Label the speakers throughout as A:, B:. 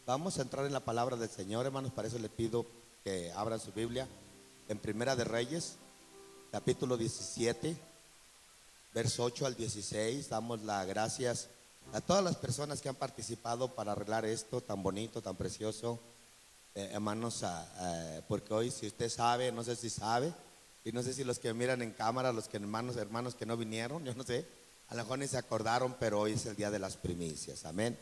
A: Vamos a entrar en la palabra del Señor, hermanos. Para eso le pido que abran su Biblia en Primera de Reyes, capítulo 17, verso 8 al 16. Damos las gracias a todas las personas que han participado para arreglar esto tan bonito, tan precioso, hermanos, porque hoy, si usted sabe, no sé si sabe, y no sé si los que miran en cámara, los que hermanos que no vinieron, yo no sé, a lo mejor ni se acordaron, pero hoy es el día de las primicias, amén.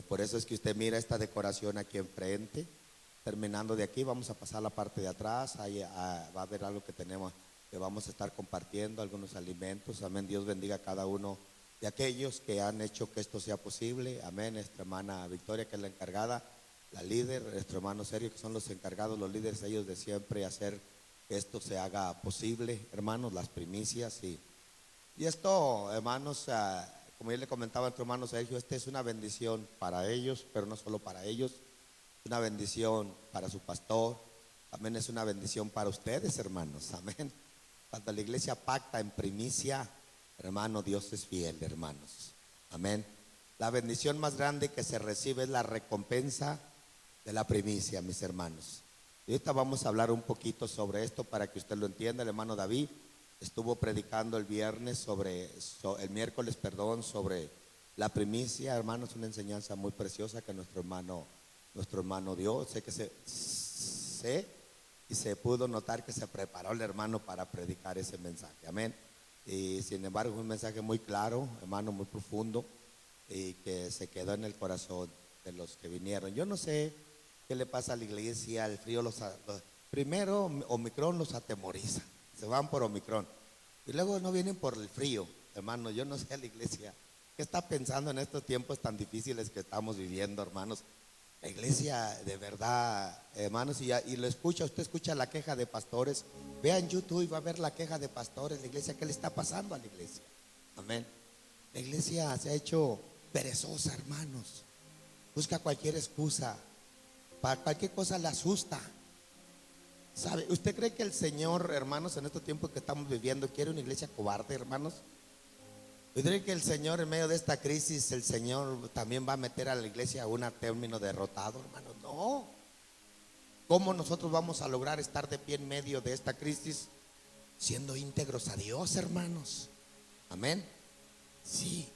A: Por eso es que usted mira esta decoración aquí enfrente. Terminando de aquí, vamos a pasar a la parte de atrás. Ahí va a haber algo que tenemos, que vamos a estar compartiendo, algunos alimentos, amén. Dios bendiga a cada uno de aquellos que han hecho que esto sea posible, amén. Nuestra hermana Victoria, que es la encargada, la líder, nuestro hermano Sergio, que son los encargados, los líderes, ellos de siempre hacer que esto se haga posible, hermanos, las primicias. Y esto, hermanos, como yo le comentaba a nuestro hermano Sergio, esta es una bendición para ellos, pero no solo para ellos, es una bendición para su pastor, también es una bendición para ustedes, hermanos, amén. Cuando la iglesia pacta en primicia, hermano, Dios es fiel, hermanos, amén. La bendición más grande que se recibe es la recompensa de la primicia, mis hermanos. Y ahorita vamos a hablar un poquito sobre esto para que usted lo entienda. El hermano David estuvo predicando el miércoles, sobre la primicia, hermanos, una enseñanza muy preciosa que nuestro hermano dio. Sé que se pudo notar que se preparó el hermano para predicar ese mensaje, amén. Y sin embargo es un mensaje muy claro, hermano, muy profundo, y que se quedó en el corazón de los que vinieron. Yo no sé qué le pasa a la iglesia, el frío primero Omicron los atemoriza, se van por Omicron y luego no vienen por el frío, hermano. Yo no sé a la iglesia qué está pensando en estos tiempos tan difíciles que estamos viviendo, hermanos. La iglesia, de verdad, hermanos, y usted escucha la queja de pastores. Vea en YouTube y va a ver la queja de pastores. La iglesia, ¿qué le está pasando a la iglesia? Amén. La iglesia se ha hecho perezosa, hermanos. Busca cualquier excusa, para cualquier cosa le asusta. ¿Sabe? ¿Usted cree que el Señor, hermanos, en estos tiempos que estamos viviendo, quiere una iglesia cobarde, hermanos? ¿Usted cree que el Señor, en medio de esta crisis, el Señor también va a meter a la iglesia a un término derrotado, hermanos? No. ¿Cómo nosotros vamos a lograr estar de pie en medio de esta crisis? Siendo íntegros a Dios, hermanos. Amén. Sí.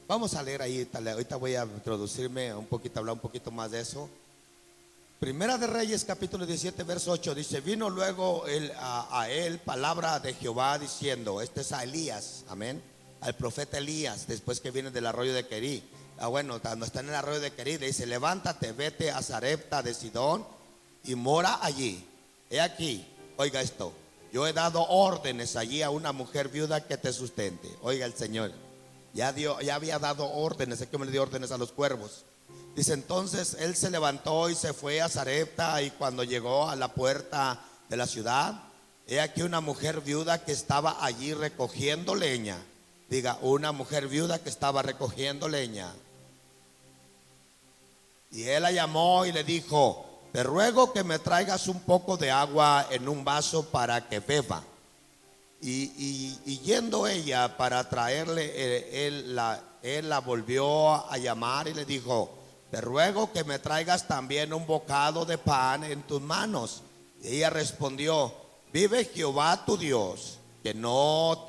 A: Vamos a leer ahí, ahorita voy a introducirme un poquito, hablar un poquito más de eso. Primera de Reyes, capítulo 17, verso 8, dice: vino luego a él palabra de Jehová diciendo, este es a Elías, amén, al profeta Elías, después que viene del arroyo de Querí. Bueno, cuando está en el arroyo de Querí, le dice: levántate, vete a Sarepta de Sidón y mora allí. He aquí, oiga esto, yo he dado órdenes allí a una mujer viuda que te sustente. Oiga, el Señor ya había dado órdenes, es que me le dio órdenes a los cuervos. Dice: entonces él se levantó y se fue a Sarepta, y cuando llegó a la puerta de la ciudad, he aquí una mujer viuda que estaba allí recogiendo leña. Diga, una mujer viuda que estaba recogiendo leña. Y él la llamó y le dijo: te ruego que me traigas un poco de agua en un vaso para que beba. Y yendo ella para traerle, él la volvió a llamar y le dijo: te ruego que me traigas también un bocado de pan en tus manos. Y ella respondió: vive Jehová tu Dios, que no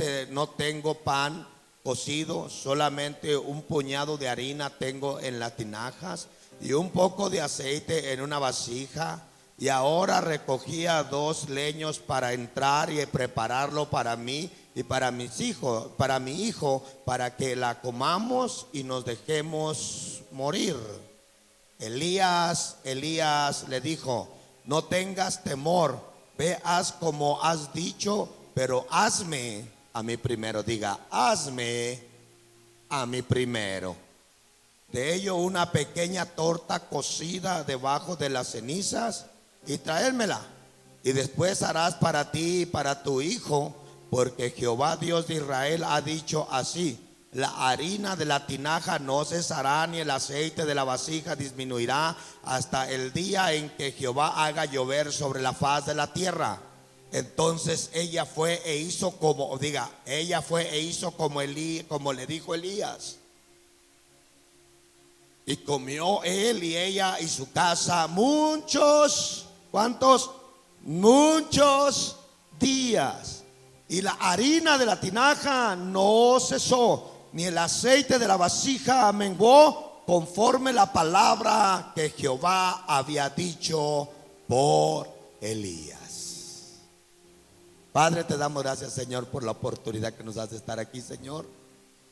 A: tengo pan cocido, solamente un puñado de harina tengo en las tinajas y un poco de aceite en una vasija. Y ahora recogía 2 leños para entrar y prepararlo para mí y para mis hijos, para mi hijo, para que la comamos y nos dejemos morir. Elías le dijo: no tengas temor, ve, haz como has dicho, pero hazme a mí primero. Diga, hazme a mí primero. De ello una pequeña torta cocida debajo de las cenizas y traérmela. Y después harás para ti y para tu hijo, porque Jehová Dios de Israel ha dicho así: la harina de la tinaja no cesará, ni el aceite de la vasija disminuirá, hasta el día en que Jehová haga llover sobre la faz de la tierra. Entonces ella fue e hizo como le dijo Elías. Y comió él y ella y su casa muchos, ¿cuántos? Muchos días. Y la harina de la tinaja no cesó, ni el aceite de la vasija menguó, conforme la palabra que Jehová había dicho por Elías. Padre, te damos gracias, Señor, por la oportunidad que nos das de estar aquí, Señor.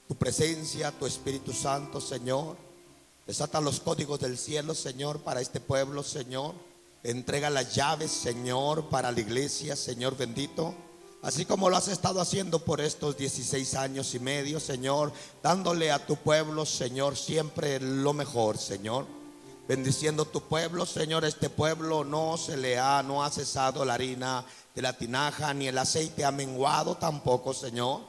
A: Tu presencia, tu Espíritu Santo, Señor, desata los códigos del cielo, Señor, para este pueblo, Señor. Entrega las llaves, Señor, para la iglesia, Señor bendito. Así como lo has estado haciendo por estos 16 años y medio, Señor, dándole a tu pueblo, Señor, siempre lo mejor, Señor. Bendiciendo tu pueblo, Señor. Este pueblo no ha cesado la harina de la tinaja, ni el aceite ha menguado tampoco, Señor.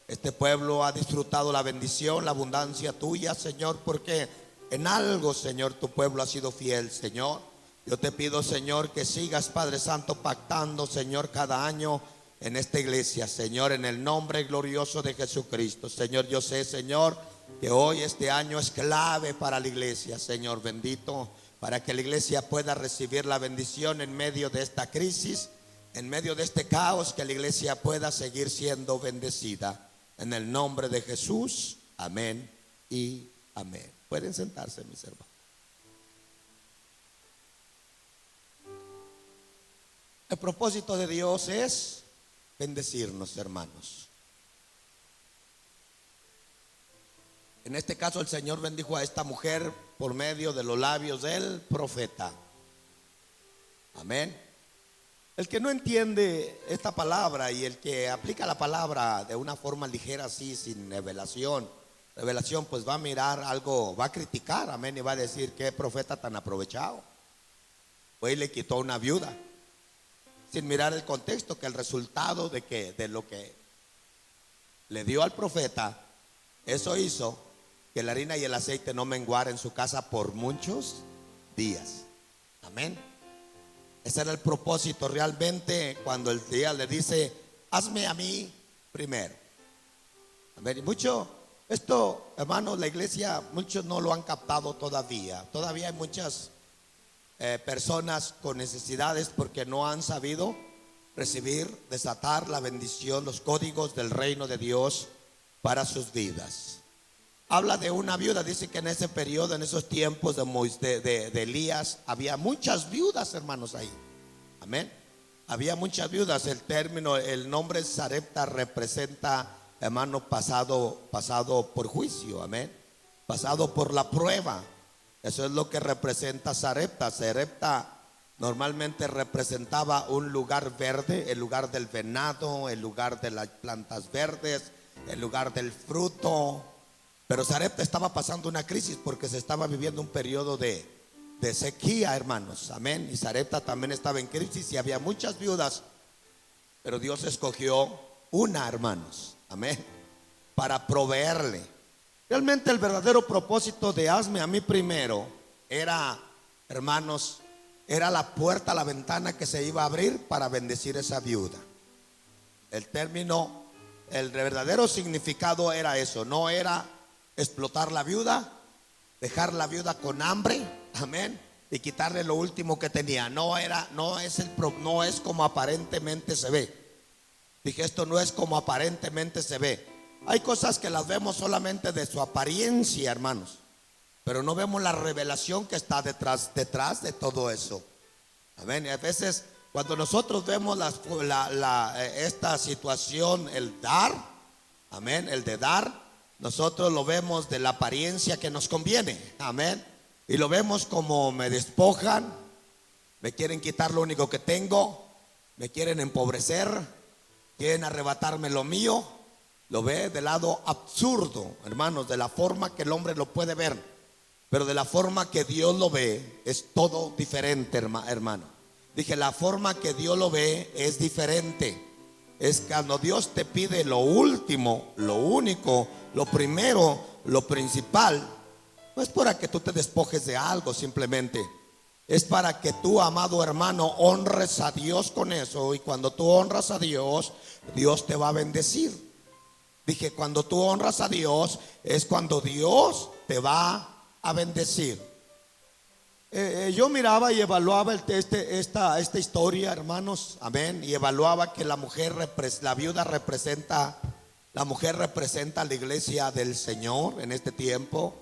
A: Este pueblo ha disfrutado la bendición, la abundancia tuya, Señor, porque en algo, Señor, tu pueblo ha sido fiel, Señor. Yo te pido, Señor, que sigas, Padre Santo, pactando, Señor, cada año en esta iglesia, Señor, en el nombre glorioso de Jesucristo. Señor, yo sé, Señor, que hoy este año es clave para la iglesia, Señor bendito, para que la iglesia pueda recibir la bendición en medio de esta crisis, en medio de este caos, que la iglesia pueda seguir siendo bendecida. En el nombre de Jesús, amén y amén. Pueden sentarse, mis hermanos. El propósito de Dios es bendecirnos, hermanos. En este caso el Señor bendijo a esta mujer por medio de los labios del profeta. Amén. El que no entiende esta palabra y el que aplica la palabra de una forma ligera así, sin revelación, pues va a mirar algo, va a criticar, amén, y va a decir: qué profeta tan aprovechado. Pues le quitó una viuda, sin mirar el contexto, que el resultado de lo que le dio al profeta, eso hizo que la harina y el aceite no menguara en su casa por muchos días. Amén. Ese era el propósito realmente, cuando el día le dice: hazme a mí primero. Amén. Y mucho, esto, hermanos, la iglesia, muchos no lo han captado todavía. Todavía hay muchas personas con necesidades porque no han sabido recibir, desatar la bendición, los códigos del reino de Dios para sus vidas. Habla de una viuda, dice que en ese periodo, en esos tiempos de Elías, había muchas viudas, hermanos, ahí. Amén. Había muchas viudas. El nombre Sarepta representa, hermano, pasado por juicio. Amén. Pasado por la prueba. Eso es lo que representa Sarepta. Sarepta normalmente representaba un lugar verde, el lugar del venado, el lugar de las plantas verdes, el lugar del fruto. Pero Sarepta estaba pasando una crisis porque se estaba viviendo un periodo de sequía, hermanos. Amén. Y Sarepta también estaba en crisis y había muchas viudas. Pero Dios escogió una, hermanos. Amén. Para proveerle. Realmente el verdadero propósito de hazme a mí primero era, hermanos, era la puerta, la ventana que se iba a abrir para bendecir a esa viuda. El verdadero significado era eso. No era explotar la viuda, dejar la viuda con hambre, amén, y quitarle lo último que tenía. No es como aparentemente se ve. Dije, esto no es como aparentemente se ve. Hay cosas que las vemos solamente de su apariencia, hermanos, pero no vemos la revelación que está detrás de todo eso. Amén. Y a veces cuando nosotros vemos esta situación, el dar, amén, el de dar, nosotros lo vemos de la apariencia que nos conviene, amén. Y lo vemos como me despojan, me quieren quitar lo único que tengo, me quieren empobrecer, quieren arrebatarme lo mío. Lo ve del lado absurdo, hermanos, de la forma que el hombre lo puede ver. Pero de la forma que Dios lo ve es todo diferente, hermano. Dije, la forma que Dios lo ve es diferente. Es cuando Dios te pide lo último, lo único, lo primero, lo principal. No es para que tú te despojes de algo simplemente. Es para que tú, amado hermano, honres a Dios con eso. Y cuando tú honras a Dios, Dios te va a bendecir. Dije, cuando tú honras a Dios, es cuando Dios te va a bendecir. Yo miraba y evaluaba esta historia, hermanos, amén, y evaluaba que la viuda representa, la mujer representa a la iglesia del Señor en este tiempo.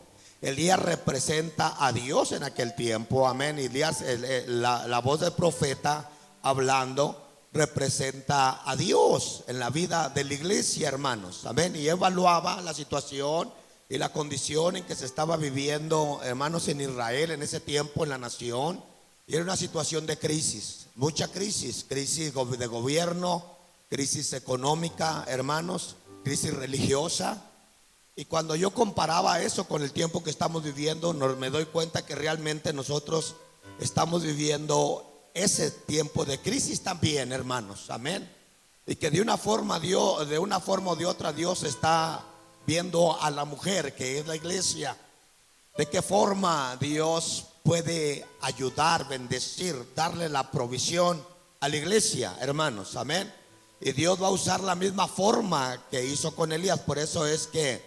A: Elías representa a Dios en aquel tiempo, amén. Elías, la voz del profeta hablando representa a Dios en la vida de la iglesia, hermanos, amén. Y evaluaba la situación y la condición en que se estaba viviendo, hermanos, en Israel en ese tiempo, en la nación. Y era una situación de crisis, mucha crisis de gobierno, crisis económica, hermanos, crisis religiosa. Y cuando yo comparaba eso con el tiempo que estamos viviendo, me doy cuenta que realmente nosotros estamos viviendo ese tiempo de crisis también, hermanos, amén. Y que de una forma o de otra, Dios está viendo a la mujer, que es la iglesia, de qué forma Dios puede ayudar, bendecir, darle la provisión a la iglesia, hermanos, amén. Y Dios va a usar la misma forma que hizo con Elías. Por eso es que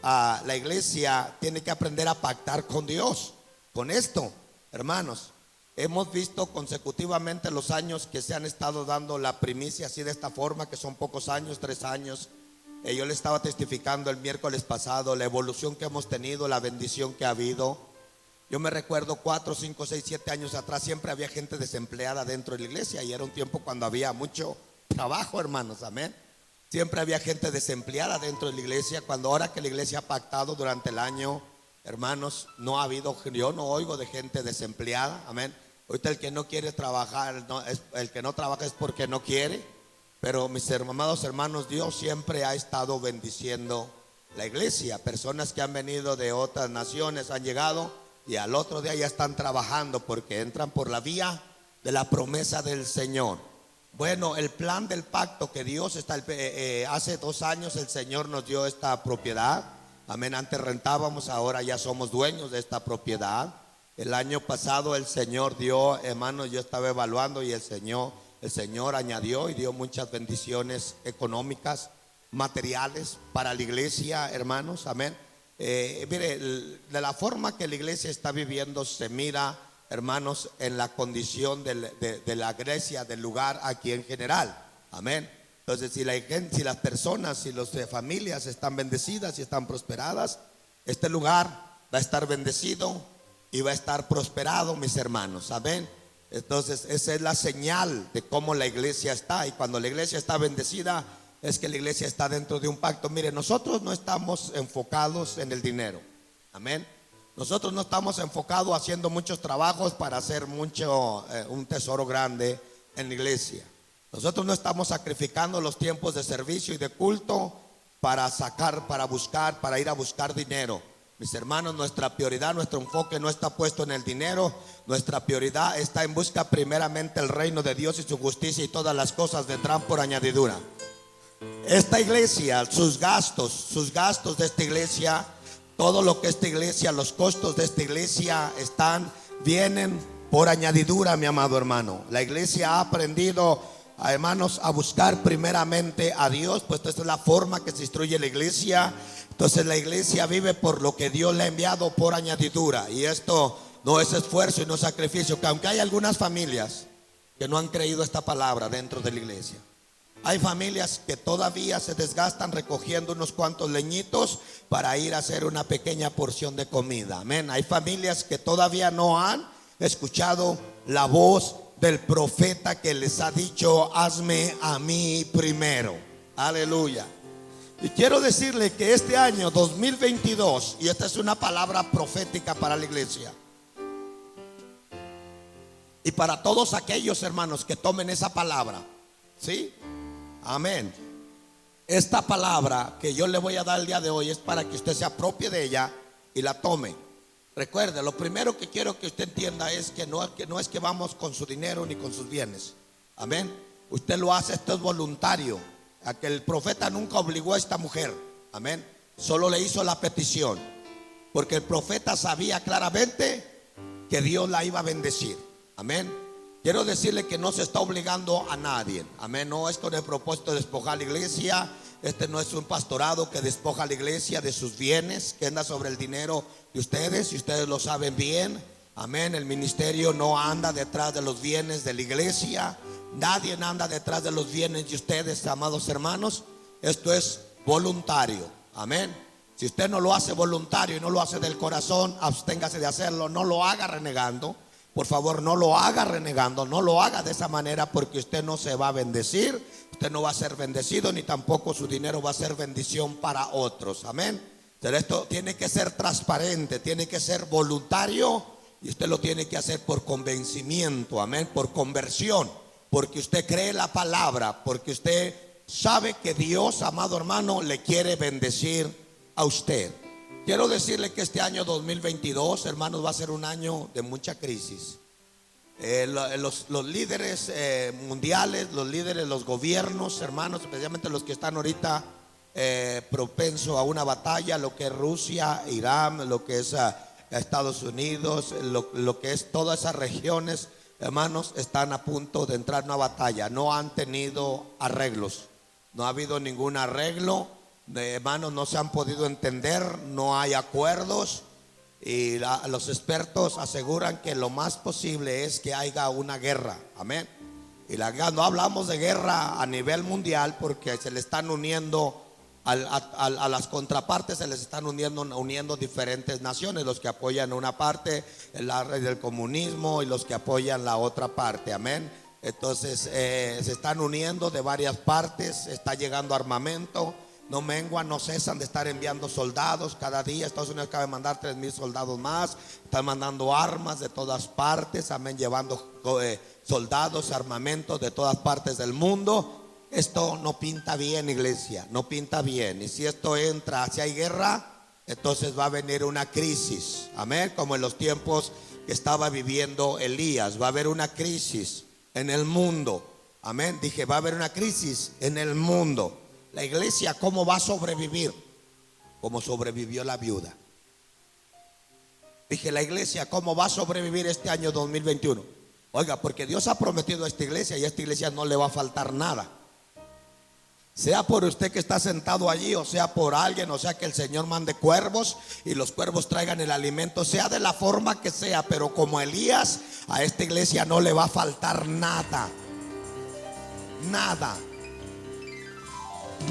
A: la iglesia tiene que aprender a pactar con Dios. Con esto, hermanos, hemos visto consecutivamente los años que se han estado dando la primicia así de esta forma, que son pocos años, 3 años. Yo le estaba testificando el miércoles pasado la evolución que hemos tenido, la bendición que ha habido. Yo me recuerdo 4, 5, 6, 7 años atrás siempre había gente desempleada dentro de la iglesia, y era un tiempo cuando había mucho trabajo, hermanos, amén. Siempre había gente desempleada dentro de la iglesia. Cuando ahora que la iglesia ha pactado durante el año, hermanos, no ha habido, yo no oigo de gente desempleada, amén. Ahorita el que no quiere trabajar, el que no trabaja es porque no quiere. Pero mis amados hermanos, Dios siempre ha estado bendiciendo la iglesia. Personas que han venido de otras naciones han llegado y al otro día ya están trabajando, porque entran por la vía de la promesa del Señor. Bueno, el plan del pacto que Dios está, hace 2 años el Señor nos dio esta propiedad, amén. Antes rentábamos, ahora ya somos dueños de esta propiedad. El año pasado el Señor dio, hermanos, yo estaba evaluando, y el Señor añadió y dio muchas bendiciones económicas, materiales para la iglesia, hermanos, amén. Mire, de la forma que la iglesia está viviendo se mira, hermanos, en la condición de la iglesia, del lugar aquí en general, amén. Entonces, si las personas, si las familias están bendecidas y están prosperadas, este lugar va a estar bendecido y va a estar prosperado, mis hermanos, amén. Entonces, esa es la señal de cómo la iglesia está. Y cuando la iglesia está bendecida, es que la iglesia está dentro de un pacto. Mire, nosotros no estamos enfocados en el dinero, amén. Nosotros no estamos enfocados haciendo muchos trabajos para hacer un tesoro grande en la iglesia. Nosotros no estamos sacrificando los tiempos de servicio y de culto para ir a buscar dinero. Mis hermanos, nuestra prioridad, nuestro enfoque no está puesto en el dinero. Nuestra prioridad está en busca primeramente el reino de Dios y su justicia, y todas las cosas vendrán por añadidura. Esta iglesia, sus gastos de esta iglesia, todo lo que esta iglesia, los costos de esta iglesia vienen por añadidura, mi amado hermano. La iglesia ha aprendido, hermanos, a buscar primeramente a Dios, pues esta es la forma que se instruye la iglesia. Entonces la iglesia vive por lo que Dios le ha enviado por añadidura, y esto no es esfuerzo y no es sacrificio. Que aunque hay algunas familias que no han creído esta palabra dentro de la iglesia, hay familias que todavía se desgastan recogiendo unos cuantos leñitos para ir a hacer una pequeña porción de comida, amén. Hay familias que todavía no han escuchado la voz del profeta que les ha dicho: hazme a mí primero, aleluya. Y quiero decirle que este año 2022, y esta es una palabra profética para la iglesia y para todos aquellos hermanos que tomen esa palabra, ¿sí? Amén. Esta palabra que yo le voy a dar el día de hoy es para que usted se apropie de ella y la tome. Recuerde, lo primero que quiero que usted entienda es que no es que vamos con su dinero ni con sus bienes, amén. Usted lo hace, esto es voluntario. A que el profeta nunca obligó a esta mujer, amén. Solo le hizo la petición, porque el profeta sabía claramente que Dios la iba a bendecir, amén. Quiero decirle que no se está obligando a nadie, amén. No es con el propósito de despojar la iglesia, Este no es un pastorado que despoja a la iglesia de sus bienes, que anda sobre el dinero de ustedes, y ustedes lo saben bien. Amén. El ministerio no anda detrás de los bienes de la iglesia. Nadie anda detrás de los bienes de ustedes, amados hermanos. Esto es voluntario. Amén. Si usted no lo hace voluntario y no lo hace del corazón, absténgase de hacerlo. No lo haga renegando. Por favor, no lo haga renegando. No lo haga de esa manera, porque usted no se va a bendecir. Usted no va a ser bendecido, ni tampoco su dinero va a ser bendición para otros. Amén. Pero esto tiene que ser transparente, tiene que ser voluntario, y usted lo tiene que hacer por convencimiento. Amén. Por conversión, porque usted cree la palabra, porque usted sabe que Dios, amado hermano, le quiere bendecir a usted. Quiero decirle que este año 2022, hermanos, va a ser un año de mucha crisis. Los líderes mundiales, los líderes, los gobiernos, hermanos, especialmente los que están ahorita propensos a una batalla, lo que es Rusia, Irán, lo que es Estados Unidos, lo que es todas esas regiones, hermanos, están a punto de entrar en una batalla. No han tenido arreglos, no ha habido ningún arreglo, hermanos, no se han podido entender, no hay acuerdos. Y los expertos aseguran que lo más posible es que haya una guerra. Amén. Y no hablamos de guerra a nivel mundial, porque se le están uniendo a las contrapartes, se les están uniendo diferentes naciones, los que apoyan una parte, la red del comunismo, y los que apoyan la otra parte. Amén. Entonces se están uniendo de varias partes, está llegando armamento. No menguan, no cesan de estar enviando soldados. Cada día Estados Unidos acaba de mandar 3,000 soldados más. Están mandando armas de todas partes. Amén, llevando soldados, armamentos de todas partes del mundo. Esto no pinta bien, iglesia, no pinta bien. Y si esto entra, si hay guerra, entonces va a venir una crisis. Amén, como en los tiempos que estaba viviendo Elías. Va a haber una crisis en el mundo. Amén, dije, va a haber una crisis en el mundo. La iglesia, ¿cómo va a sobrevivir? Como sobrevivió la viuda. Dije, la iglesia, ¿cómo va a sobrevivir este año 2021? Oiga, porque Dios ha prometido a esta iglesia, y a esta iglesia no le va a faltar nada. Sea por usted que está sentado allí, o sea por alguien, o sea que el Señor mande cuervos y los cuervos traigan el alimento, sea de la forma que sea, pero como Elías, a esta iglesia no le va a faltar nada. Nada.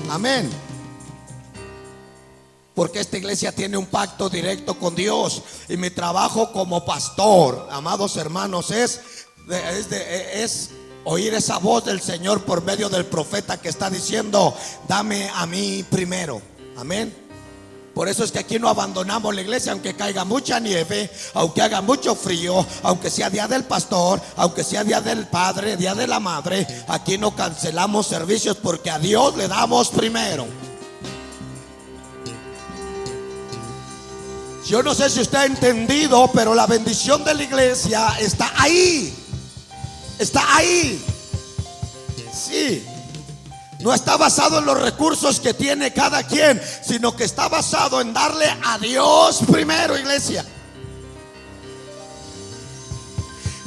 A: Amén. Porque esta iglesia tiene un pacto directo con Dios. Y mi trabajo como pastor, amados hermanos, es oír esa voz del Señor por medio del profeta que está diciendo: dame a mí primero. Amén. Por eso es que aquí no abandonamos la iglesia, aunque caiga mucha nieve, aunque haga mucho frío, aunque sea día del pastor, aunque sea día del padre, día de la madre. Aquí no cancelamos servicios, porque a Dios le damos primero. Yo no sé si usted ha entendido, pero la bendición de la iglesia está ahí. Está ahí. Sí. No está basado en los recursos que tiene cada quien, sino que está basado en darle a Dios primero, iglesia.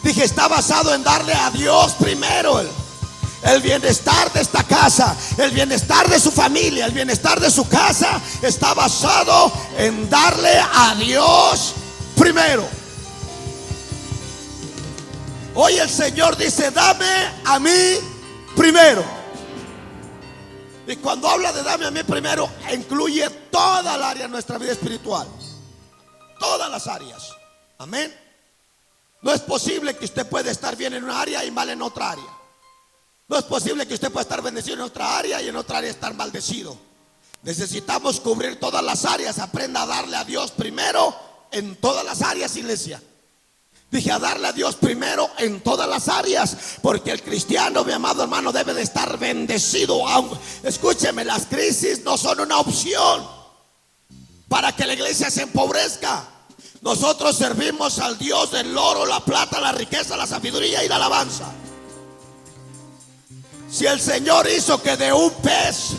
A: Dije, está basado en darle a Dios primero. El bienestar de esta casa, el bienestar de su familia, el bienestar de su casa está basado en darle a Dios primero. Hoy el Señor dice: dame a mí primero. Y cuando habla de dame a mí primero, incluye toda el área de nuestra vida espiritual. Todas las áreas. Amén. No es posible que usted pueda estar bien en una área y mal en otra área. No es posible que usted pueda estar bendecido en otra área y en otra área estar maldecido. Necesitamos cubrir todas las áreas. Aprenda a darle a Dios primero en todas las áreas, iglesia. Dije, a darle a Dios primero en todas las áreas, porque el cristiano, mi amado hermano, debe de estar bendecido. Escúcheme, las crisis no son una opción para que la iglesia se empobrezca. Nosotros servimos al Dios del oro, la plata, la riqueza, la sabiduría y la alabanza. Si el Señor hizo que de un pez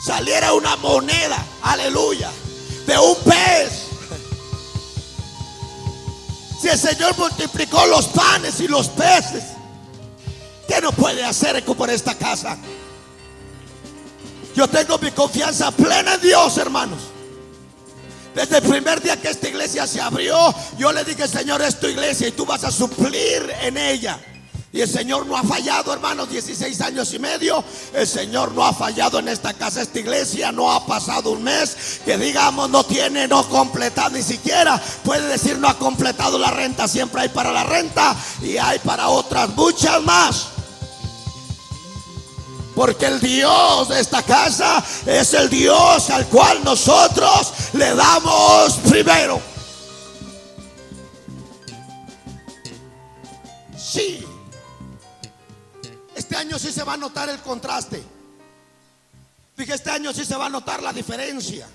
A: saliera una moneda, aleluya, de un pez. Si el Señor multiplicó los panes y los peces, ¿qué no puede hacer por esta casa? Yo tengo mi confianza plena en Dios, hermanos. Desde el primer día que esta iglesia se abrió, yo le dije: Señor, es tu iglesia y tú vas a suplir en ella. Y el Señor no ha fallado, hermanos. 16 años y medio, el Señor no ha fallado en esta casa, esta iglesia. No ha pasado un mes que digamos no tiene, no completado, ni siquiera puede decir no ha completado la renta. Siempre hay para la renta y hay para otras muchas más. Porque el Dios de esta casa es el Dios al cual nosotros le damos primero. Sí. Este año sí se va a notar el contraste. Dije, este año sí se va a notar la diferencia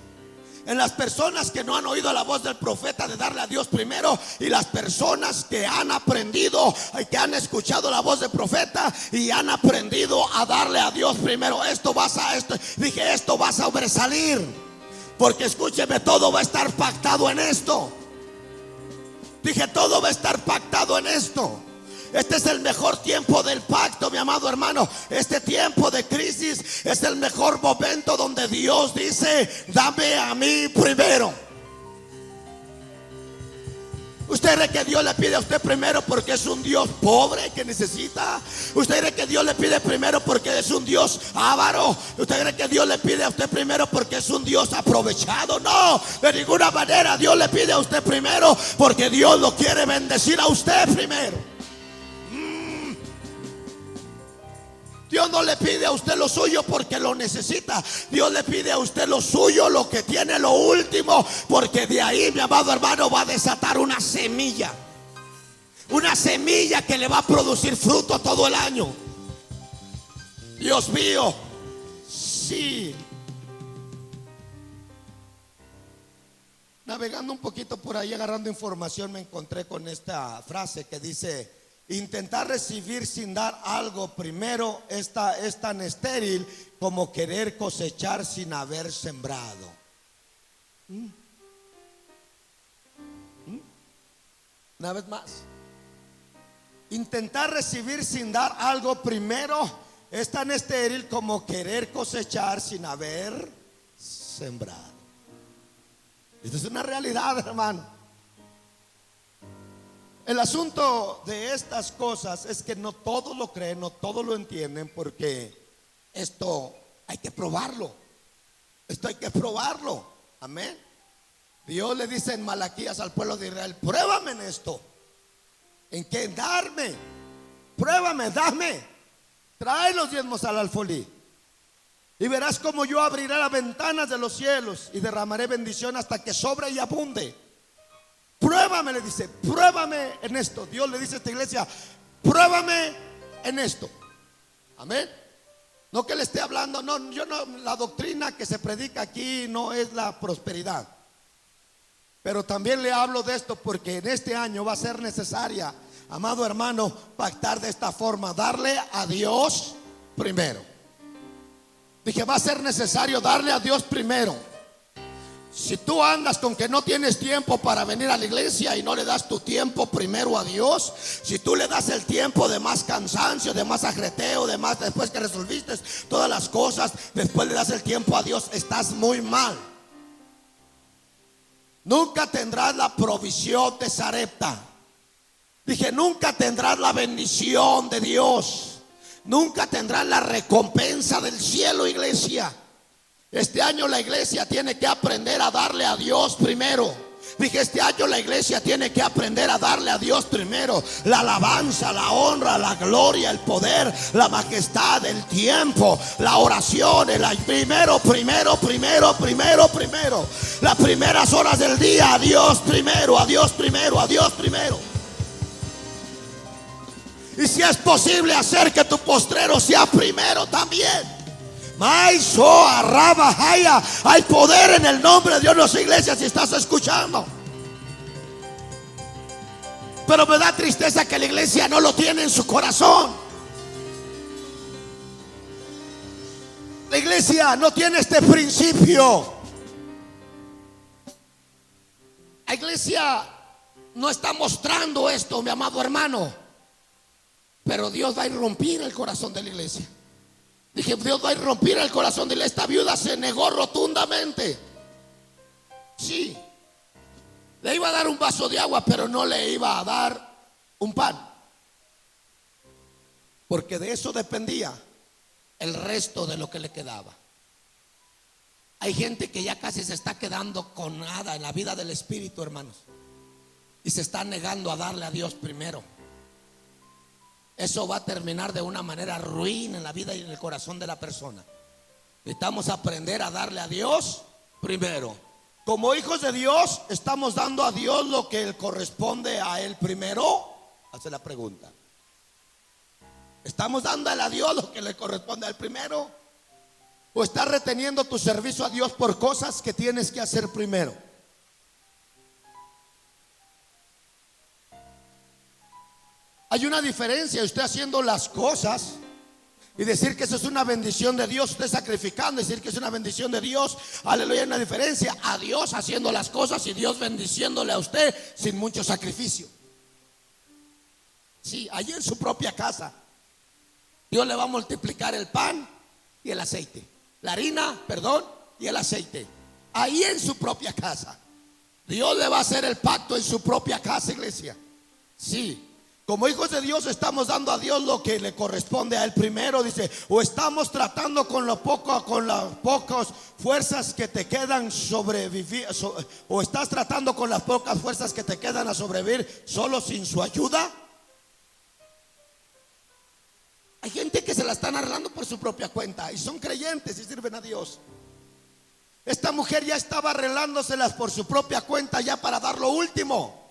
A: en las personas que no han oído la voz del profeta de darle a Dios primero, y las personas que han aprendido y que han escuchado la voz del profeta y han aprendido a darle a Dios primero. Esto va a sobresalir, porque escúcheme, todo va a estar pactado en esto. Dije, todo va a estar pactado en esto. Este es el mejor tiempo del pacto, mi amado hermano. Este tiempo de crisis es el mejor momento donde Dios dice: dame a mí primero. ¿Usted cree que Dios le pide a usted primero porque es un Dios pobre que necesita? ¿Usted cree que Dios le pide primero porque es un Dios avaro? ¿Usted cree que Dios le pide a usted primero porque es un Dios aprovechado? No, de ninguna manera. Dios le pide a usted primero porque Dios lo quiere bendecir a usted primero. Dios no le pide a usted lo suyo porque lo necesita. Dios le pide a usted lo suyo, lo que tiene, lo último, porque de ahí, mi amado hermano, va a desatar una semilla. Una semilla que le va a producir fruto todo el año. Dios mío, sí. Navegando un poquito por ahí, agarrando información, me encontré con esta frase que dice: intentar recibir sin dar algo primero es tan estéril como querer cosechar sin haber sembrado. Una vez más, intentar recibir sin dar algo primero es tan estéril como querer cosechar sin haber sembrado. Esto es una realidad, hermano. El asunto de estas cosas es que no todos lo creen, no todos lo entienden, porque esto hay que probarlo. Esto hay que probarlo. Amén. Dios le dice en Malaquías al pueblo de Israel: pruébame en esto. ¿En qué? Darme. Pruébame, dame. Trae los diezmos al alfolí y verás como yo abriré las ventanas de los cielos y derramaré bendición hasta que sobre y abunde. Pruébame, le dice, pruébame en esto. Dios le dice a esta iglesia: pruébame en esto. Amén. No que le esté hablando, no, la doctrina que se predica aquí no es la prosperidad. Pero también le hablo de esto porque en este año va a ser necesaria, amado hermano, pactar de esta forma: darle a Dios primero. Dije, va a ser necesario darle a Dios primero. Si tú andas con que no tienes tiempo para venir a la iglesia y no le das tu tiempo primero a Dios, si tú le das el tiempo de más cansancio, de más ajeteo, de más, después que resolviste todas las cosas, después le das el tiempo a Dios, estás muy mal. Nunca tendrás la provisión de Sarepta. Dije, nunca tendrás la bendición de Dios. Nunca tendrás la recompensa del cielo, iglesia. Este año la iglesia tiene que aprender a darle a Dios primero. Dije, este año la iglesia tiene que aprender a darle a Dios primero la alabanza, la honra, la gloria, el poder, la majestad, el tiempo, la oración, primero. Las primeras horas del día, a Dios primero, a Dios primero, a Dios primero. Y si es posible hacer que tu postrero sea primero también. Hay poder en el nombre de Dios en nuestra iglesia, si estás escuchando. Pero me da tristeza que la iglesia no lo tiene en su corazón. La iglesia no tiene este principio. La iglesia no está mostrando esto, mi amado hermano. Pero Dios va a irrumpir el corazón de la iglesia.
B: Dije, Dios va a romper el corazón. Dile, esta viuda se negó rotundamente. Sí, le iba a dar un vaso de agua, pero no le iba a dar un pan, porque de eso dependía el resto de lo que le quedaba. Hay gente que ya casi se está quedando con nada en la vida del espíritu, hermanos, y se está negando a darle a Dios primero. Eso va a terminar de una manera ruin en la vida y en el corazón de la persona. Necesitamos aprender a darle a Dios primero. Como hijos de Dios, ¿estamos dando a Dios lo que le corresponde a Él primero? Hace la pregunta. ¿Estamos dándole a Dios lo que le corresponde a Él primero? ¿O estás reteniendo tu servicio a Dios por cosas que tienes que hacer primero? Hay una diferencia, usted haciendo las cosas y decir que eso es una bendición de Dios, usted sacrificando y decir que es una bendición de Dios, aleluya. Hay una diferencia a Dios haciendo las cosas y Dios bendiciéndole a usted sin mucho sacrificio. Sí, allí en su propia casa Dios le va a multiplicar el pan y el aceite, la harina, perdón, y el aceite. Ahí en su propia casa Dios le va a hacer el pacto en su propia casa, iglesia. Sí. Como hijos de Dios estamos dando a Dios lo que le corresponde a Él primero, dice, o estamos tratando con lo poco, con las pocas fuerzas que te quedan sobrevivir, o estás tratando con las pocas fuerzas que te quedan a sobrevivir solo sin su ayuda. Hay gente que se la están arreglando por su propia cuenta y son creyentes y sirven a Dios. Esta mujer ya estaba arreglándoselas por su propia cuenta ya para dar lo último,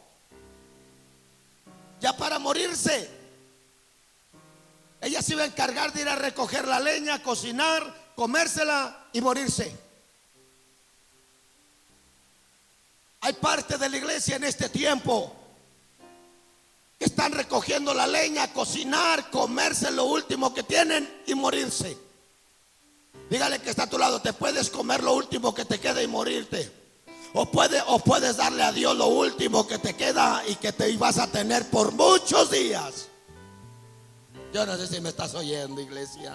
B: ya para morirse. Ella se iba a encargar de ir a recoger la leña, cocinar, comérsela y morirse. Hay parte de la iglesia en este tiempo que están recogiendo la leña, cocinar, comerse lo último que tienen y morirse. Dígale que está a tu lado, te puedes comer lo último que te queda y morirte. O puedes darle a Dios lo último que te queda y que te vas a tener por muchos días. Yo no sé si me estás oyendo, iglesia.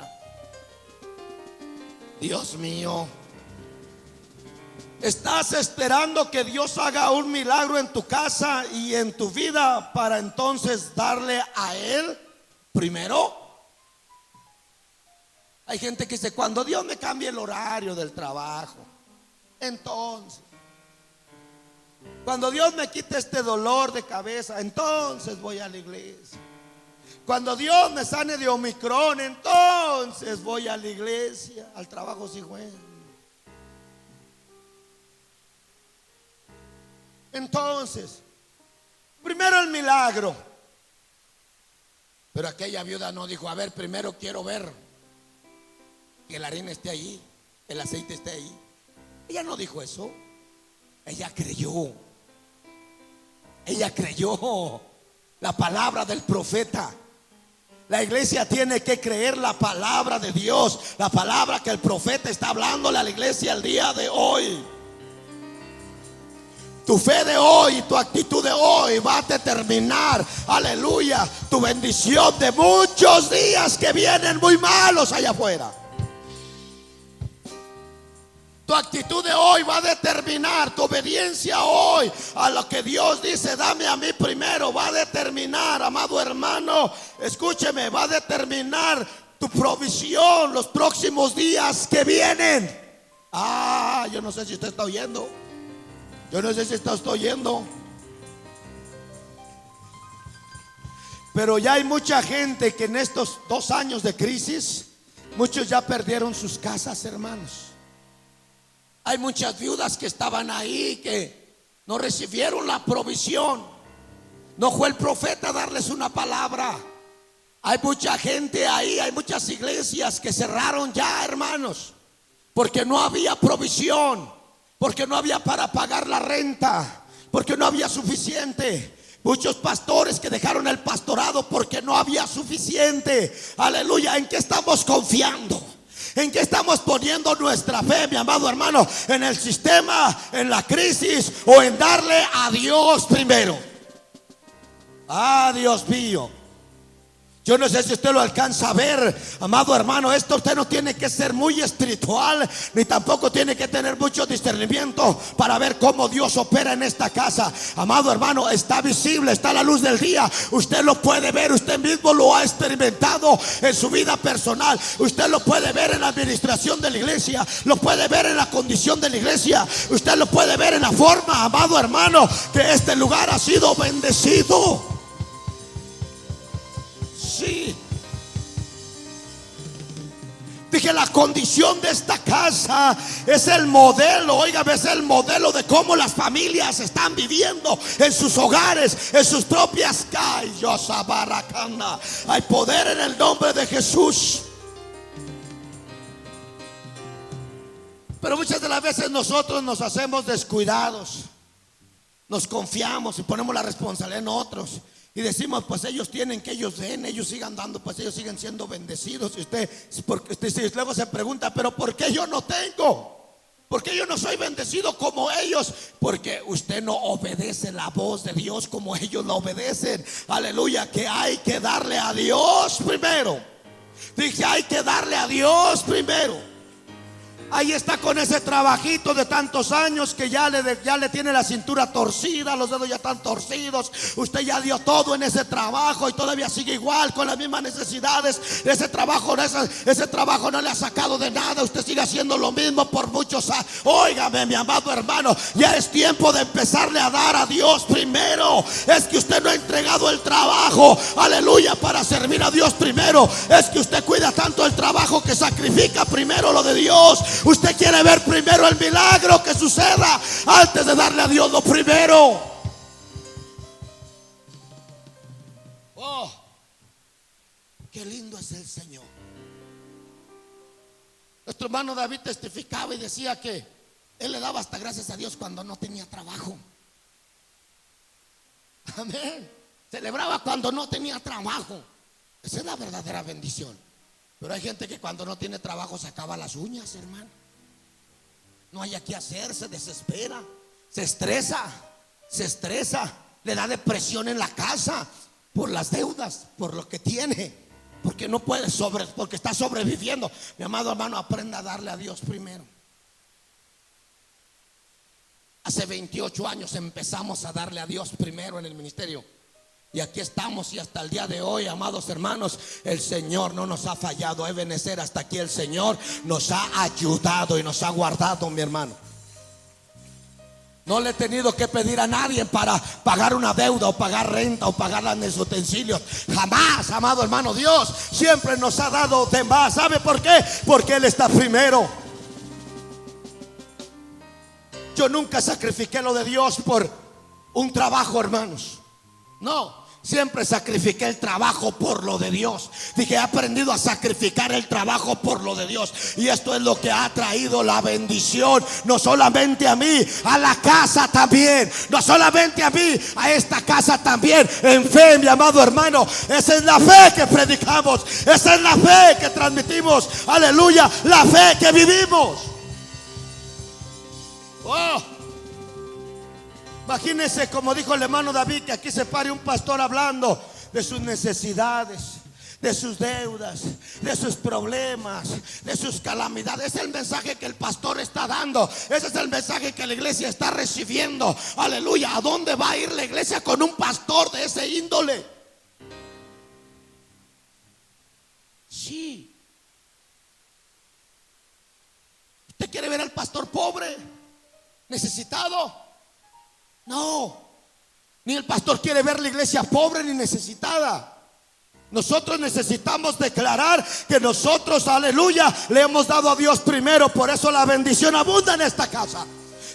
B: Dios mío, ¿estás esperando que Dios haga un milagro en tu casa y en tu vida para entonces darle a Él primero? Hay gente que dice, cuando Dios me cambie el horario del trabajo, entonces, cuando Dios me quite este dolor de cabeza, entonces voy a la iglesia. Cuando Dios me sane de Omicron, entonces voy a la iglesia. Al trabajo sí fue. Entonces, primero el milagro. Pero aquella viuda no dijo, a ver, primero quiero ver que la harina esté allí, el aceite esté ahí. Ella no dijo eso. Ella creyó. Ella creyó la palabra del profeta. La iglesia tiene que creer la palabra de Dios, la palabra que el profeta está hablándole a la iglesia el día de hoy. Tu fe de hoy, tu actitud de hoy va a determinar, aleluya, tu bendición de muchos días que vienen muy malos allá afuera. Tu actitud de hoy va a determinar tu obediencia hoy a lo que Dios dice, dame a mí primero. Va a determinar, amado hermano, escúcheme, va a determinar tu provisión los próximos días que vienen. Yo no sé si usted está oyendo. Yo no sé si está usted oyendo. Pero ya hay mucha gente que en estos 2 años de crisis, muchos ya perdieron sus casas, hermanos. Hay muchas viudas que estaban ahí que no recibieron la provisión. No fue el profeta a darles una palabra. Hay mucha gente ahí, hay muchas iglesias que cerraron ya, hermanos, porque no había provisión, porque no había para pagar la renta, porque no había suficiente. Muchos pastores que dejaron el pastorado porque no había suficiente. Aleluya, ¿en qué estamos confiando? ¿En qué estamos poniendo nuestra fe, mi amado hermano? ¿En el sistema, en la crisis o en darle a Dios primero? Dios mío, Yo no sé si usted lo alcanza a ver, amado hermano. Esto usted no tiene que ser muy espiritual, ni tampoco tiene que tener mucho discernimiento para ver cómo Dios opera en esta casa. Amado hermano, está visible, está a la luz del día. Usted lo puede ver, usted mismo lo ha experimentado en su vida personal. Usted lo puede ver en la administración de la iglesia, lo puede ver en la condición de la iglesia. Usted lo puede ver en la forma, amado hermano, que este lugar ha sido bendecido. Sí. Dije, la condición de esta casa es el modelo, oiga, es el modelo de cómo las familias están viviendo en sus hogares, en sus propias calles. Hay poder en el nombre de Jesús. Pero muchas de las veces nosotros nos hacemos descuidados, nos confiamos y ponemos la responsabilidad en otros. Y decimos, pues ellos tienen, que ellos den, ellos sigan dando, pues ellos siguen siendo bendecidos. Y usted luego se pregunta, pero ¿por qué yo no tengo? ¿Por qué yo no soy bendecido como ellos? Porque usted no obedece la voz de Dios como ellos la obedecen. Aleluya, que hay que darle a Dios primero. Dije, hay que darle a Dios primero. Ahí está con ese trabajito de tantos años que ya le tiene la cintura torcida, los dedos ya están torcidos. Usted ya dio todo en ese trabajo y todavía sigue igual con las mismas necesidades. Ese trabajo no le ha sacado de nada. Usted sigue haciendo lo mismo por muchos años. Óigame, mi amado hermano, ya es tiempo de empezarle a dar a Dios primero. Es que usted no ha entregado el trabajo, aleluya, para servir a Dios primero. Es que usted cuida tanto el trabajo que sacrifica primero lo de Dios. Usted quiere ver primero el milagro que suceda antes de darle a Dios lo primero. Oh, qué lindo es el Señor. Nuestro hermano David testificaba y decía que él le daba hasta gracias a Dios cuando no tenía trabajo. Amén. Celebraba cuando no tenía trabajo. Esa es la verdadera bendición. Pero hay gente que cuando no tiene trabajo se acaba las uñas, hermano. No hay qué hacer, se desespera, se estresa, le da depresión en la casa por las deudas, por lo que tiene, porque no puede porque está sobreviviendo. Mi amado hermano, aprenda a darle a Dios primero. Hace 28 años empezamos a darle a Dios primero en el ministerio. Y aquí estamos, y hasta el día de hoy, amados hermanos, el Señor no nos ha fallado. Ebenecer, hasta aquí el Señor nos ha ayudado y nos ha guardado, mi hermano. No le he tenido que pedir a nadie para pagar una deuda o pagar renta o pagar los utensilios. Jamás, amado hermano. Dios siempre nos ha dado de más. ¿Sabe por qué? Porque Él está primero. Yo nunca sacrifiqué lo de Dios por un trabajo, hermanos. No, siempre sacrifiqué el trabajo por lo de Dios. Dije, he aprendido a sacrificar el trabajo por lo de Dios. Y esto es lo que ha traído la bendición. No solamente a mí, a la casa también. No solamente a mí, a esta casa también. En fe, mi amado hermano. Esa es la fe que predicamos. Esa es la fe que transmitimos. Aleluya, la fe que vivimos. Oh. Imagínense, como dijo el hermano David, que aquí se pare un pastor hablando de sus necesidades, de sus deudas, de sus problemas, de sus calamidades. Es el mensaje que el pastor está dando. Ese es el mensaje que la iglesia está recibiendo. Aleluya. ¿A dónde va a ir la iglesia con un pastor de ese índole? Sí. ¿Usted quiere ver al pastor pobre, necesitado? No, ni el pastor quiere ver la iglesia pobre ni necesitada. Nosotros necesitamos declarar que nosotros, aleluya, le hemos dado a Dios primero. Por eso la bendición abunda en esta casa.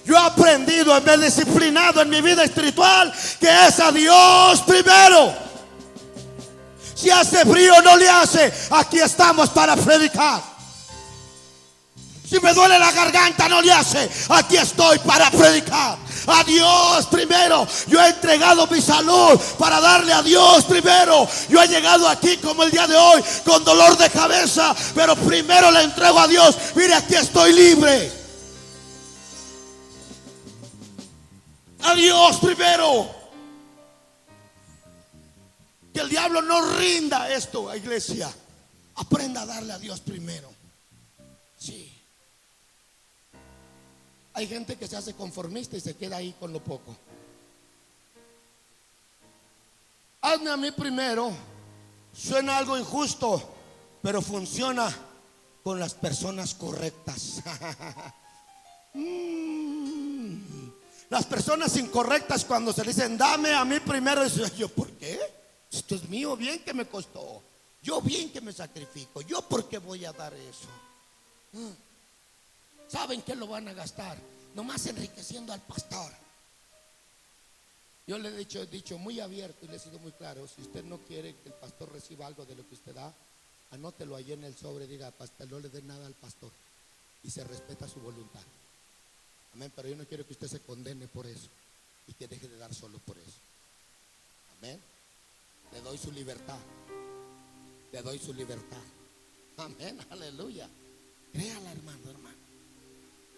B: Yo he aprendido, me he disciplinado en mi vida espiritual, que es a Dios primero. Si hace frío, no le hace. Aquí estamos para predicar. Si me duele la garganta, no le hace. Aquí estoy para predicar. A Dios primero. Yo he entregado mi salud para darle a Dios primero. Yo he llegado aquí como el día de hoy con dolor de cabeza, pero primero le entrego a Dios. Mire, aquí estoy libre. A Dios primero. Que el diablo no rinda esto, iglesia. Aprenda a darle a Dios primero. Sí. Hay gente que se hace conformista y se queda ahí con lo poco. Hazme a mí primero. Suena algo injusto, pero funciona con las personas correctas. Las personas incorrectas, cuando se dicen dame a mí primero, dicen yo, ¿por qué? Esto es mío, bien que me costó. Yo bien que me sacrifico. Yo por qué voy a dar eso. ¿Saben qué lo van a gastar? Nomás enriqueciendo al pastor. Yo le he dicho muy abierto y le he sido muy claro. Si usted no quiere que el pastor reciba algo de lo que usted da, anótelo ahí en el sobre. Diga, pastor, no le dé nada al pastor, y se respeta su voluntad. Amén. Pero yo no quiero que usted se condene por eso y que deje de dar solo por eso. Amén. Le doy su libertad. Le doy su libertad. Amén. Aleluya. Créala, hermano.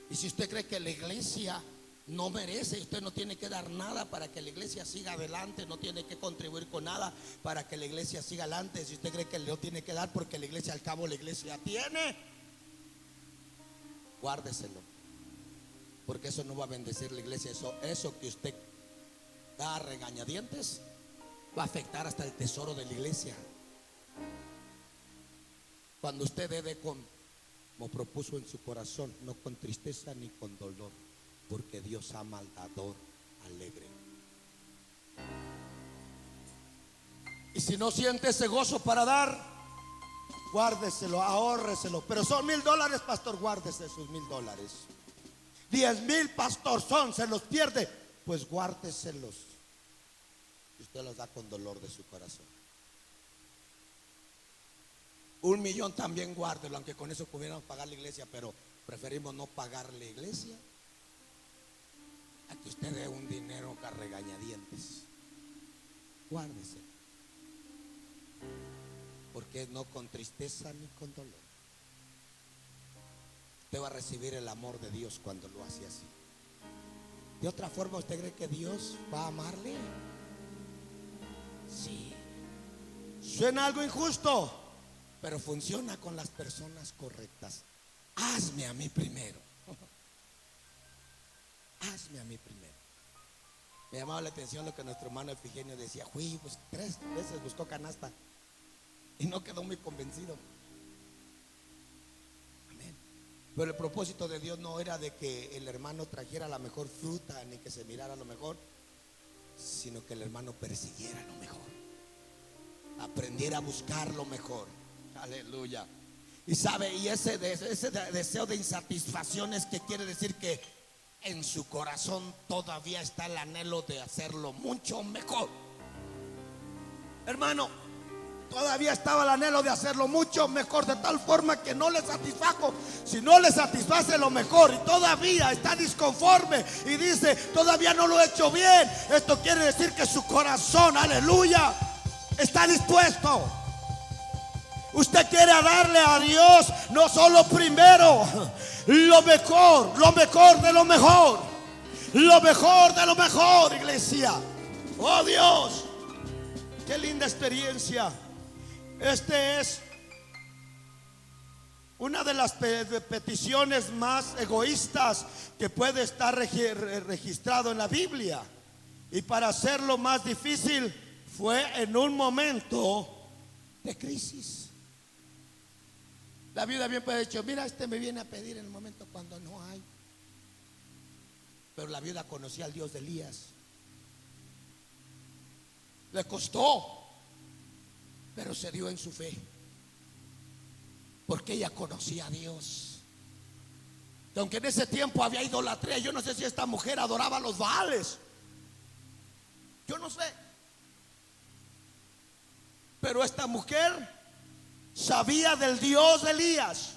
B: Y si usted cree que la iglesia no merece, usted no tiene que dar nada para que la iglesia siga adelante, no tiene que contribuir con nada para que la iglesia siga adelante. Si usted cree que le tiene que dar porque la iglesia, al cabo la iglesia tiene, guárdeselo, porque eso no va a bendecir la iglesia. Eso que usted da a regañadientes va a afectar hasta el tesoro de la iglesia. Cuando usted debe como propuso en su corazón, no con tristeza ni con dolor, porque Dios ama al dador alegre. Y si no siente ese gozo para dar, guárdeselo, ahórreselo. Pero son $1,000, pastor, guárdese esos $1,000. 10,000, pastor, se los pierde, pues guárdeselos. Y usted los da con dolor de su corazón. 1,000,000 también guárdelo, aunque con eso pudiéramos pagar la iglesia, pero preferimos no pagar la iglesia a que usted dé un dinero a regañadientes. Guárdese, porque no con tristeza ni con dolor. Usted va a recibir el amor de Dios cuando lo hace así. De otra forma, ¿usted cree que Dios va a amarle? Sí. Suena algo injusto, pero funciona con las personas correctas. Hazme a mí primero. Hazme a mí primero. Me llamaba la atención lo que nuestro hermano Efigenio decía. Pues 3 veces buscó canasta y no quedó muy convencido. Amén. Pero el propósito de Dios no era de que el hermano trajera la mejor fruta ni que se mirara lo mejor, sino que el hermano persiguiera lo mejor, aprendiera a buscar lo mejor. Aleluya. Y sabe, y ese deseo de insatisfacción es que quiere decir que en su corazón todavía está el anhelo de hacerlo mucho mejor. Hermano, todavía estaba el anhelo de hacerlo mucho mejor, de tal forma que no le satisfajo. Si no le satisface lo mejor y todavía está disconforme y dice, todavía no lo he hecho bien, esto quiere decir que su corazón, aleluya, está dispuesto. Usted quiere darle a Dios no solo primero, lo mejor de lo mejor, lo mejor de lo mejor, iglesia. Oh Dios, qué linda experiencia. Este es una de las peticiones más egoístas que puede estar registrado en la Biblia. Y para hacerlo más difícil fue en un momento de crisis. La viuda bien puede haber dicho, mira, me viene a pedir en el momento cuando no hay. Pero la viuda conocía al Dios de Elías. Le costó, pero se dio en su fe, porque ella conocía a Dios. Y aunque en ese tiempo había idolatría, yo no sé si esta mujer adoraba a los Baales, yo no sé, pero esta mujer sabía del Dios de Elías.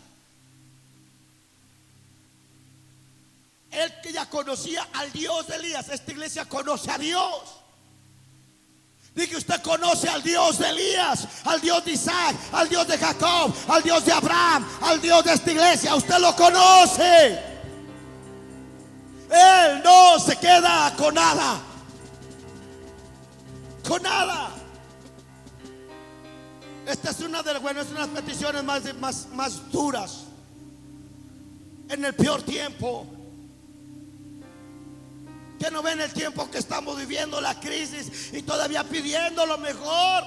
B: Él que ya conocía al Dios de Elías. Esta iglesia conoce a Dios. Dije, usted conoce al Dios de Elías, al Dios de Isaac, al Dios de Jacob, al Dios de Abraham, al Dios de esta iglesia. Usted lo conoce. Él no se queda con nada. Con nada. Esta es una de las peticiones más duras en el peor tiempo. Que no ven el tiempo que estamos viviendo, la crisis, y todavía pidiendo lo mejor.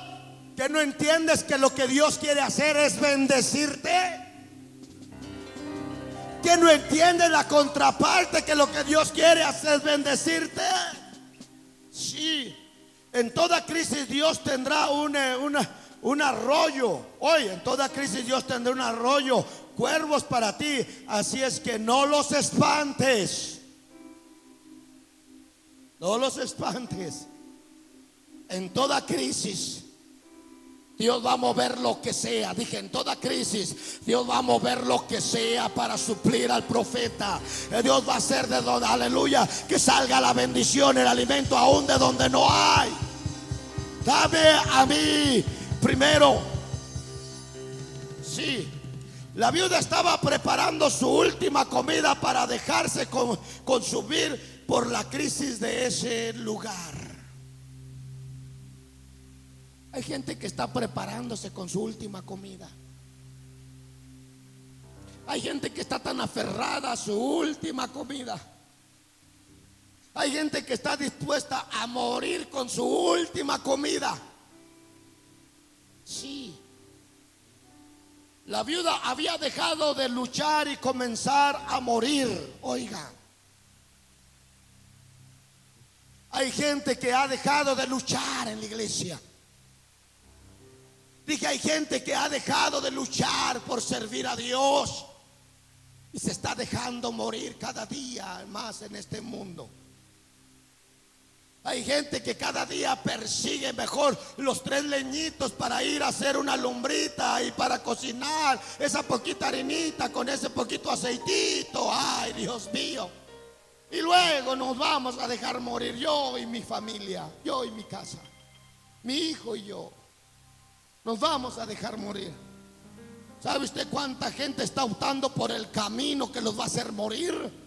B: Que no entiendes que lo que Dios quiere hacer es bendecirte. Que no entiendes la contraparte, que lo que Dios quiere hacer es bendecirte. Sí, en toda crisis Dios tendrá un arroyo. Hoy en toda crisis Dios tendrá un arroyo, cuervos para ti. Así es que no los espantes. No los espantes. En toda crisis Dios va a mover lo que sea. Dije, en toda crisis Dios va a mover lo que sea para suplir al profeta. Dios va a hacer de donde, aleluya, que salga la bendición, el alimento aún de donde no hay. Dame a mí primero. Sí, la viuda estaba preparando su última comida para dejarse consumir por la crisis de ese lugar. Hay gente que está preparándose con su última comida. Hay gente que está tan aferrada a su última comida. Hay gente que está dispuesta a morir con su última comida. Sí. La viuda había dejado de luchar y comenzar a morir. Oiga, hay gente que ha dejado de luchar en la iglesia. Dije, hay gente que ha dejado de luchar por servir a Dios y se está dejando morir cada día más en este mundo. Hay gente que cada día persigue mejor los 3 leñitos para ir a hacer una lumbrita y para cocinar esa poquita harinita con ese poquito aceitito. Ay, Dios mío. Y luego nos vamos a dejar morir, yo y mi familia, yo y mi casa, mi hijo y yo. Nos vamos a dejar morir. ¿Sabe usted cuánta gente está optando por el camino que los va a hacer morir?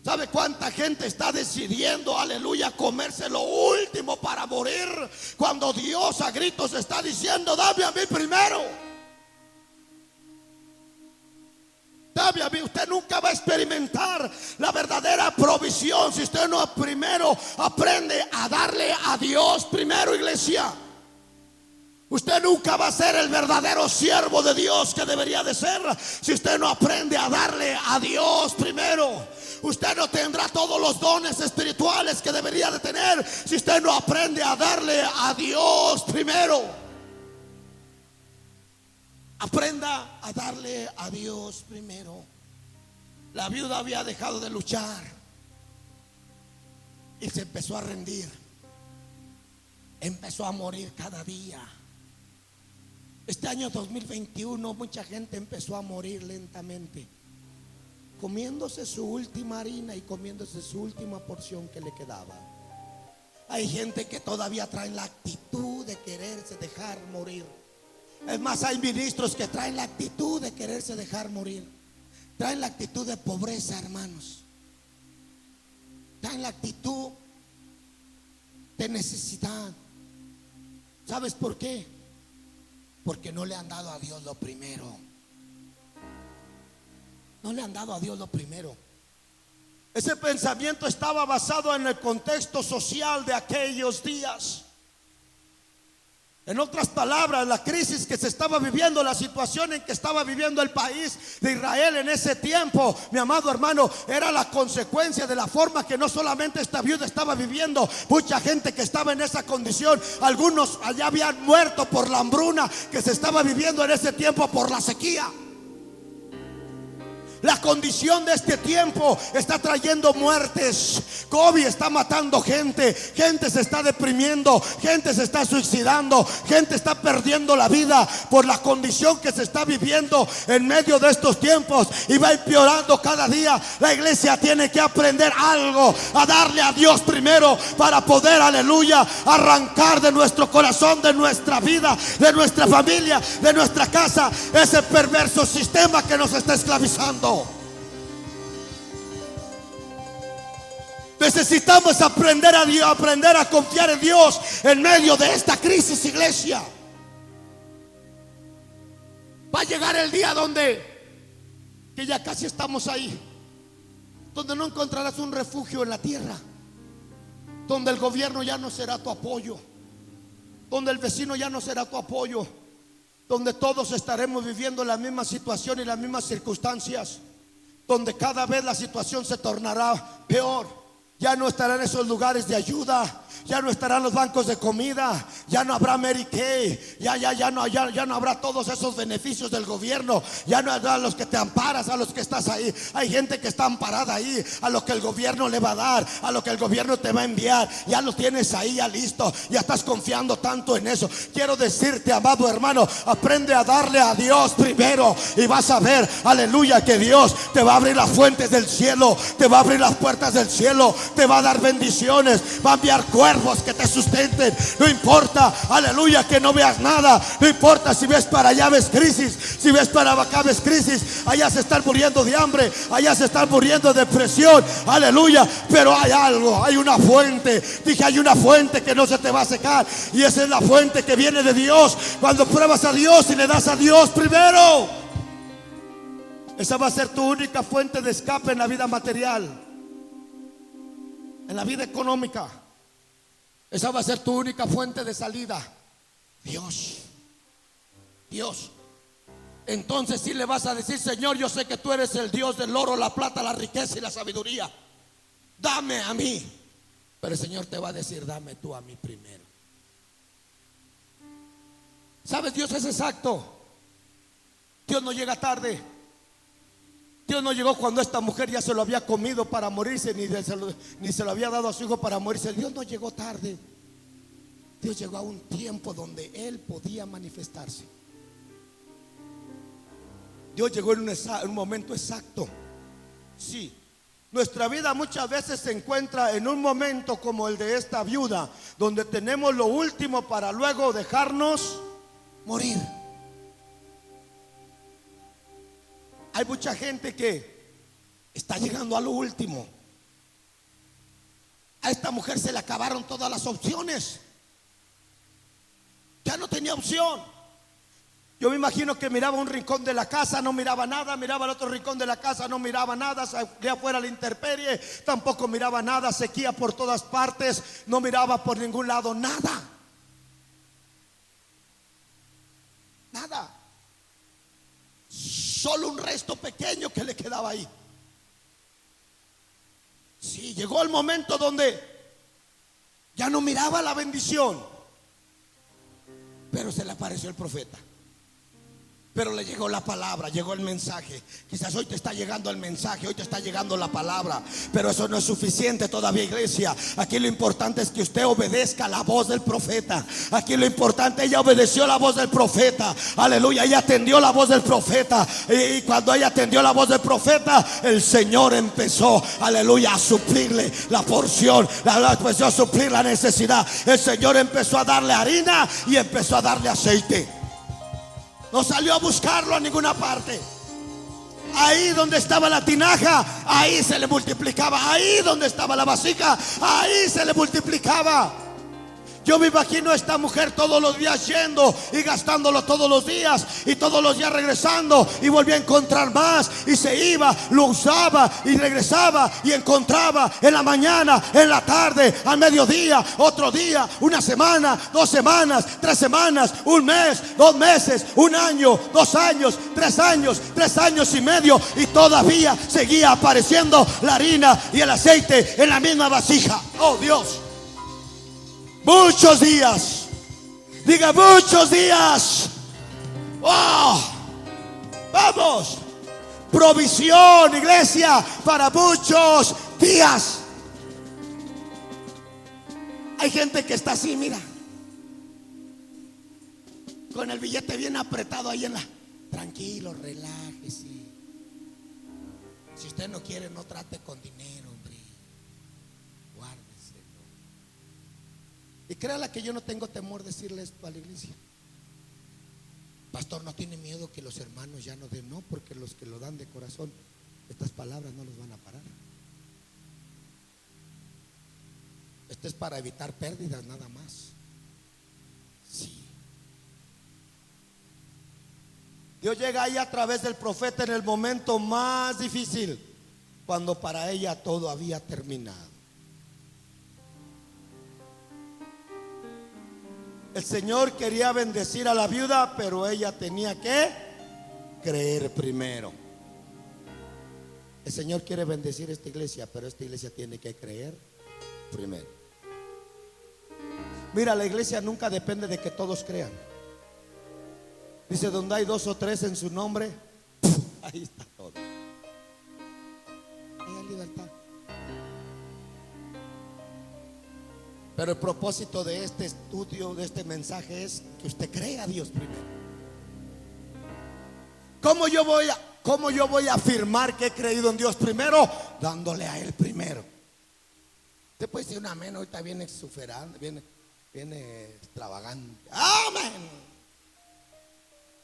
B: ¿Sabe cuánta gente está decidiendo, aleluya, comerse lo último para morir? Cuando Dios a gritos está diciendo, dame a mí primero. Dame a mí. Usted nunca va a experimentar la verdadera provisión si usted no primero aprende a darle a Dios primero, iglesia. Usted nunca va a ser el verdadero siervo de Dios que debería de ser si usted no aprende a darle a Dios primero. Usted no tendrá todos los dones espirituales que debería de tener si usted no aprende a darle a Dios primero. Aprenda a darle a Dios primero. La viuda había dejado de luchar y se empezó a rendir. Empezó a morir cada día. Este año 2021 mucha gente empezó a morir lentamente, comiéndose su última harina y comiéndose su última porción que le quedaba. Hay gente que todavía traen la actitud de quererse dejar morir. Es más, hay ministros que traen la actitud de quererse dejar morir. Traen la actitud de pobreza, hermanos. Traen la actitud de necesidad. ¿Sabes por qué? Porque no le han dado a Dios lo primero. No le han dado a Dios lo primero. Ese pensamiento estaba basado en el contexto social de aquellos días. En otras palabras, la crisis que se estaba viviendo, la situación en que estaba viviendo el país de Israel en ese tiempo, mi amado hermano, era la consecuencia de la forma que no solamente esta viuda estaba viviendo, mucha gente que estaba en esa condición, algunos allá habían muerto por la hambruna que se estaba viviendo en ese tiempo, por la sequía. La condición de este tiempo está trayendo muertes. COVID está matando gente. Gente se está deprimiendo. Gente se está suicidando. Gente está perdiendo la vida por la condición que se está viviendo en medio de estos tiempos. Y va empeorando cada día. La iglesia tiene que aprender algo, a darle a Dios primero para poder, aleluya, arrancar de nuestro corazón, de nuestra vida, de nuestra familia, de nuestra casa, ese perverso sistema que nos está esclavizando. Necesitamos aprender a Dios, aprender a confiar en Dios en medio de esta crisis, iglesia. Va a llegar el día que ya casi estamos ahí, donde no encontrarás un refugio en la tierra, donde el gobierno ya no será tu apoyo, donde el vecino ya no será tu apoyo, donde todos estaremos viviendo la misma situación y las mismas circunstancias, donde cada vez la situación se tornará peor. Ya no estarán esos lugares de ayuda, ya no estarán los bancos de comida, ya no habrá Mary Kay, ya no habrá todos esos beneficios del gobierno, ya no habrá los que te amparas, a los que estás ahí. Hay gente que está amparada ahí, a lo que el gobierno le va a dar, a lo que el gobierno te va a enviar. Ya lo tienes ahí, ya listo, ya estás confiando tanto en eso. Quiero decirte, amado hermano, aprende a darle a Dios primero y vas a ver, aleluya, que Dios te va a abrir las fuentes del cielo, te va a abrir las puertas del cielo, te va a dar bendiciones, va a enviar cuervos que te sustenten. No importa, aleluya, que no veas nada, no importa si ves para allá ves crisis, si ves para acá ves crisis, allá se están muriendo de hambre, allá se están muriendo de depresión, aleluya, pero hay algo, hay una fuente. Dije, hay una fuente que no se te va a secar, y esa es la fuente que viene de Dios. Cuando pruebas a Dios y le das a Dios primero, esa va a ser tu única fuente de escape en la vida material, en la vida económica. Esa va a ser tu única fuente de salida. Dios. Entonces sí le vas a decir: Señor, yo sé que tú eres el Dios del oro, la plata, la riqueza y la sabiduría. Dame a mí. Pero el Señor te va a decir: dame tú a mí primero. ¿Sabes? Dios es exacto. Dios no llega tarde. Dios no llegó cuando esta mujer ya se lo había comido para morirse, ni se lo había dado a su hijo para morirse. Dios no llegó tarde. Dios llegó a un tiempo donde Él podía manifestarse. Dios llegó en un momento exacto. Sí, nuestra vida muchas veces se encuentra en un momento como el de esta viuda, donde tenemos lo último para luego dejarnos morir. Hay mucha gente que está llegando a lo último. A esta mujer se le acabaron todas las opciones. Ya no tenía opción. Yo me imagino que miraba un rincón de la casa, no miraba nada. Miraba el otro rincón de la casa, no miraba nada. Salía afuera a la intemperie, tampoco miraba nada. Sequía por todas partes, no miraba por ningún lado nada. Nada. Solo un resto pequeño que le quedaba ahí. Sí, llegó el momento donde ya no miraba la bendición, pero se le apareció el profeta. Pero le llegó la palabra, llegó el mensaje. Quizás hoy te está llegando el mensaje, hoy te está llegando la palabra, pero eso no es suficiente todavía, iglesia. Aquí lo importante es que usted obedezca la voz del profeta. Aquí lo importante, ella obedeció la voz del profeta. Aleluya, ella atendió la voz del profeta. Y cuando ella atendió la voz del profeta, el Señor empezó, aleluya, a suplirle la porción, empezó a suplir la necesidad. El Señor empezó a darle harina y empezó a darle aceite. No salió a buscarlo a ninguna parte. Ahí donde estaba la tinaja, ahí se le multiplicaba. Ahí donde estaba la vasija, ahí se le multiplicaba. Yo me imagino a esta mujer todos los días yendo y gastándolo todos los días, y todos los días regresando y volvía a encontrar más, y se iba, lo usaba y regresaba y encontraba en la mañana, en la tarde, al mediodía, otro día, una semana, 2 semanas, 3 semanas, un mes, 2 meses, un año, 2 años, 3 años, 3 años y medio, y todavía seguía apareciendo la harina y el aceite en la misma vasija. Oh Dios. Muchos días. Diga, muchos días. ¡Oh! Vamos. Provisión, iglesia, para muchos días. Hay gente que está así, mira, con el billete bien apretado ahí en la. Tranquilo, relájese. Si usted no quiere, no trate con dinero, hombre. Guárdeselo. Y créala que yo no tengo temor de decirle esto a la iglesia. Pastor, ¿no tiene miedo que los hermanos ya no den? No, porque los que lo dan de corazón, estas palabras no los van a parar. Esto es para evitar pérdidas nada más. Sí. Dios llega ahí a través del profeta en el momento más difícil, cuando para ella todo había terminado. El Señor quería bendecir a la viuda, pero ella tenía que creer primero. El Señor quiere bendecir esta iglesia, pero esta iglesia tiene que creer primero. Mira, la iglesia nunca depende de que todos crean. Dice, donde hay 2 o 3 en su nombre, ahí está todo. Hay libertad. Pero el propósito de este estudio, de este mensaje, es que usted crea a Dios primero. ¿Cómo yo voy a afirmar que he creído en Dios primero? Dándole a Él primero. Usted puede decir un amén, ahorita viene exuberante, viene extravagante. Amén.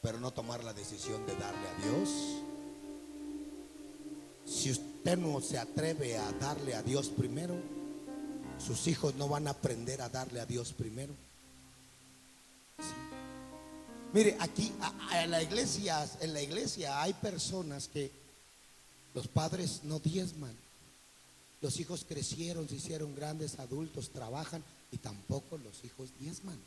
B: Pero no tomar la decisión de darle a Dios. Si usted no se atreve a darle a Dios primero, sus hijos no van a aprender a darle a Dios primero. Sí. Mire, aquí en la iglesia hay personas que los padres no diezman. Los hijos crecieron, se hicieron grandes adultos, trabajan y tampoco los hijos diezman.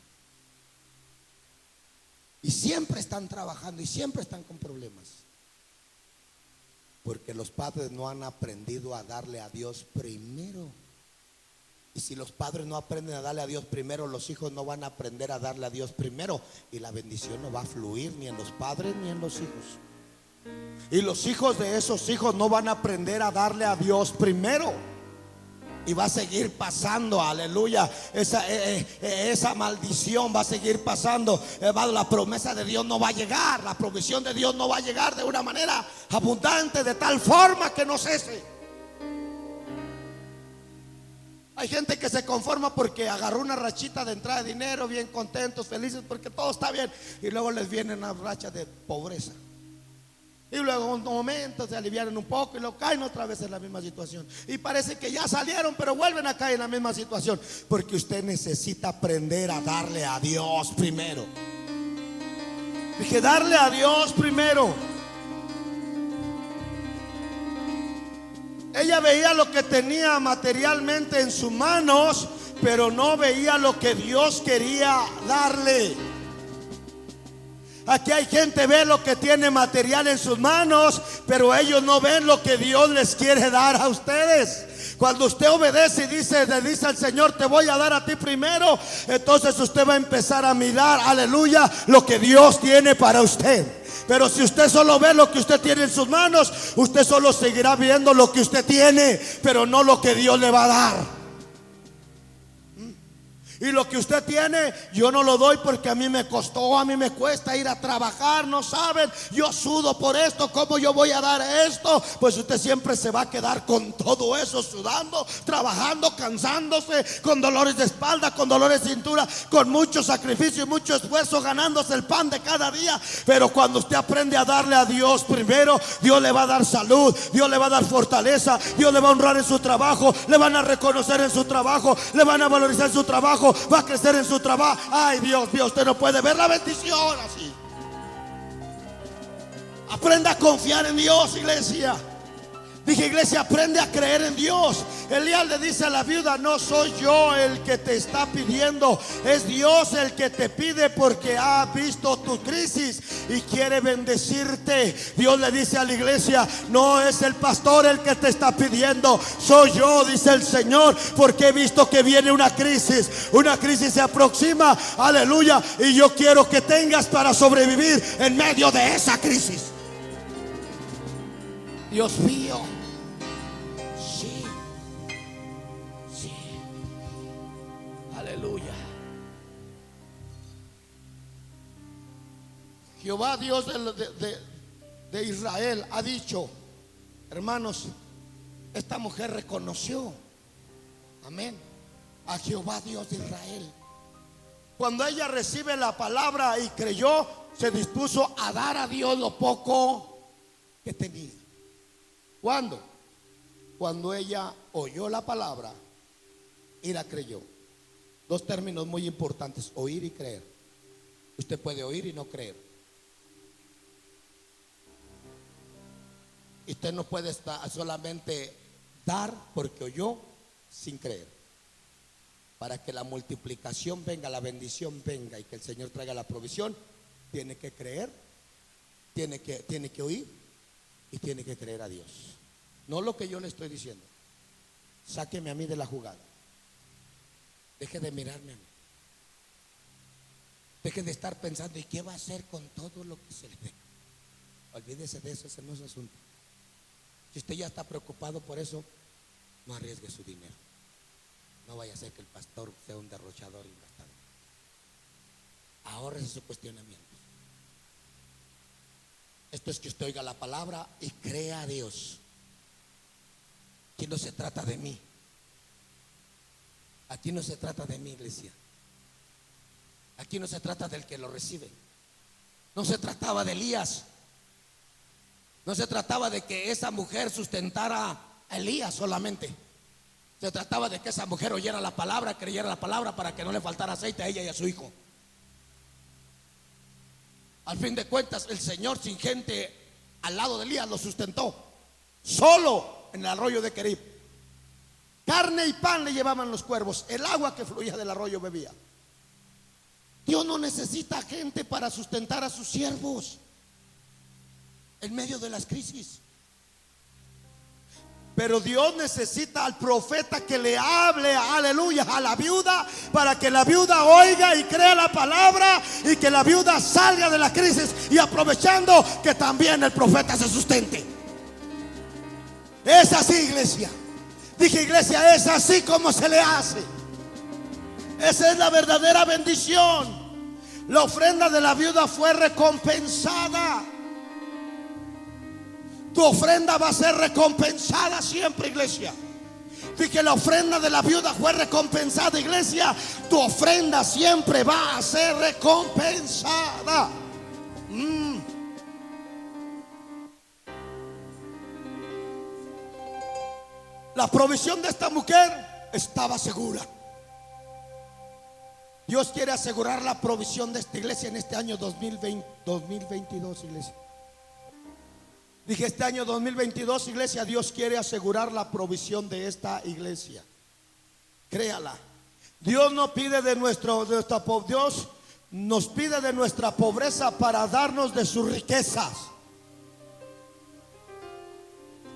B: Y siempre están trabajando y siempre están con problemas. Porque los padres no han aprendido a darle a Dios primero. Y si los padres no aprenden a darle a Dios primero, los hijos no van a aprender a darle a Dios primero. Y la bendición no va a fluir ni en los padres ni en los hijos. Y los hijos de esos hijos no van a aprender a darle a Dios primero. Y va a seguir pasando, aleluya, esa maldición va a seguir pasando. La promesa de Dios no va a llegar, la provisión de Dios no va a llegar de una manera abundante, de tal forma que no cese. Hay gente que se conforma porque agarró una rachita de entrada de dinero, bien contentos, felices porque todo está bien, y luego les viene una racha de pobreza. Y luego un momento se aliviaron un poco y luego caen otra vez en la misma situación. Y parece que ya salieron, pero vuelven a caer en la misma situación. Porque usted necesita aprender a darle a Dios primero. Dije, darle a Dios primero. Ella veía lo que tenía materialmente en sus manos, pero no veía lo que Dios quería darle. Aquí hay gente ve lo que tiene material en sus manos, pero ellos no ven lo que Dios les quiere dar a ustedes. Cuando usted obedece y le dice al Señor, te voy a dar a ti primero, entonces usted va a empezar a mirar, aleluya, lo que Dios tiene para usted. Pero si usted solo ve lo que usted tiene en sus manos, usted solo seguirá viendo lo que usted tiene, pero no lo que Dios le va a dar. Y lo que usted tiene, yo no lo doy porque a mí me costó, a mí me cuesta ir a trabajar, no saben, yo sudo por esto, ¿cómo yo voy a dar esto? Pues usted siempre se va a quedar con todo eso, sudando, trabajando, cansándose, con dolores de espalda, con dolores de cintura, con mucho sacrificio y mucho esfuerzo, ganándose el pan de cada día. Pero cuando usted aprende a darle a Dios primero, Dios le va a dar salud, Dios le va a dar fortaleza, Dios le va a honrar en su trabajo, le van a reconocer en su trabajo, le van a valorizar en su trabajo, va a crecer en su trabajo. Ay, Dios mío, usted no puede ver la bendición así. Aprenda a confiar en Dios, iglesia. Dije, iglesia, aprende a creer en Dios. Elías le dice a la viuda, no soy yo el que te está pidiendo, es Dios el que te pide porque ha visto tu crisis y quiere bendecirte. Dios le dice a la iglesia, no es el pastor el que te está pidiendo, soy yo, dice el Señor, porque he visto que viene una crisis se aproxima, aleluya, y yo quiero que tengas para sobrevivir en medio de esa crisis. Dios mío, sí, sí, aleluya. Jehová Dios de Israel ha dicho, hermanos, esta mujer reconoció, amén, a Jehová Dios de Israel. Cuando ella recibe la palabra y creyó, se dispuso a dar a Dios lo poco que tenía. ¿Cuándo? Cuando ella oyó la palabra y la creyó. Dos términos muy importantes, oír y creer. Usted puede oír y no creer. Y usted no puede solamente dar porque oyó sin creer. Para que la multiplicación venga, la bendición venga y que el Señor traiga la provisión, tiene que creer, tiene que oír y tiene que creer a Dios. No lo que yo le estoy diciendo. Sáqueme a mí de la jugada. Deje de mirarme a mí. Deje de estar pensando, ¿y qué va a hacer con todo lo que se le dé? Olvídese de eso, ese no es asunto. Si usted ya está preocupado por eso, no arriesgue su dinero. No vaya a ser que el pastor sea un derrochador y gastador. Ahórrese su cuestionamiento. Esto es que usted oiga la palabra y crea a Dios. Aquí no se trata de mí. Aquí no se trata de mi iglesia. Aquí no se trata del que lo recibe. No se trataba de Elías. No se trataba de que esa mujer sustentara a Elías solamente. Se trataba de que esa mujer oyera la palabra, creyera la palabra para que no le faltara aceite a ella y a su hijo. Al fin de cuentas, el Señor sin gente al lado de Elías lo sustentó. Solo en el arroyo de Querib. Carne y pan le llevaban los cuervos. El agua que fluía del arroyo bebía. Dios no necesita gente para sustentar a sus siervos en medio de las crisis. Pero Dios necesita al profeta que le hable, aleluya, a la viuda, para que la viuda oiga y crea la palabra y que la viuda salga de la crisis, y aprovechando que también el profeta se sustente. Es así, iglesia. Dije, iglesia, es así como se le hace. Esa es la verdadera bendición. La ofrenda de la viuda fue recompensada. Tu ofrenda va a ser recompensada siempre, iglesia. Dije, la ofrenda de la viuda fue recompensada, iglesia. Tu ofrenda siempre va a ser recompensada. La provisión de esta mujer estaba segura. Dios quiere asegurar la provisión de esta iglesia en este año 2022, iglesia. Dije, este año 2022, iglesia, Dios quiere asegurar la provisión de esta iglesia. Créala. Dios no pide Dios nos pide de nuestra pobreza para darnos de sus riquezas.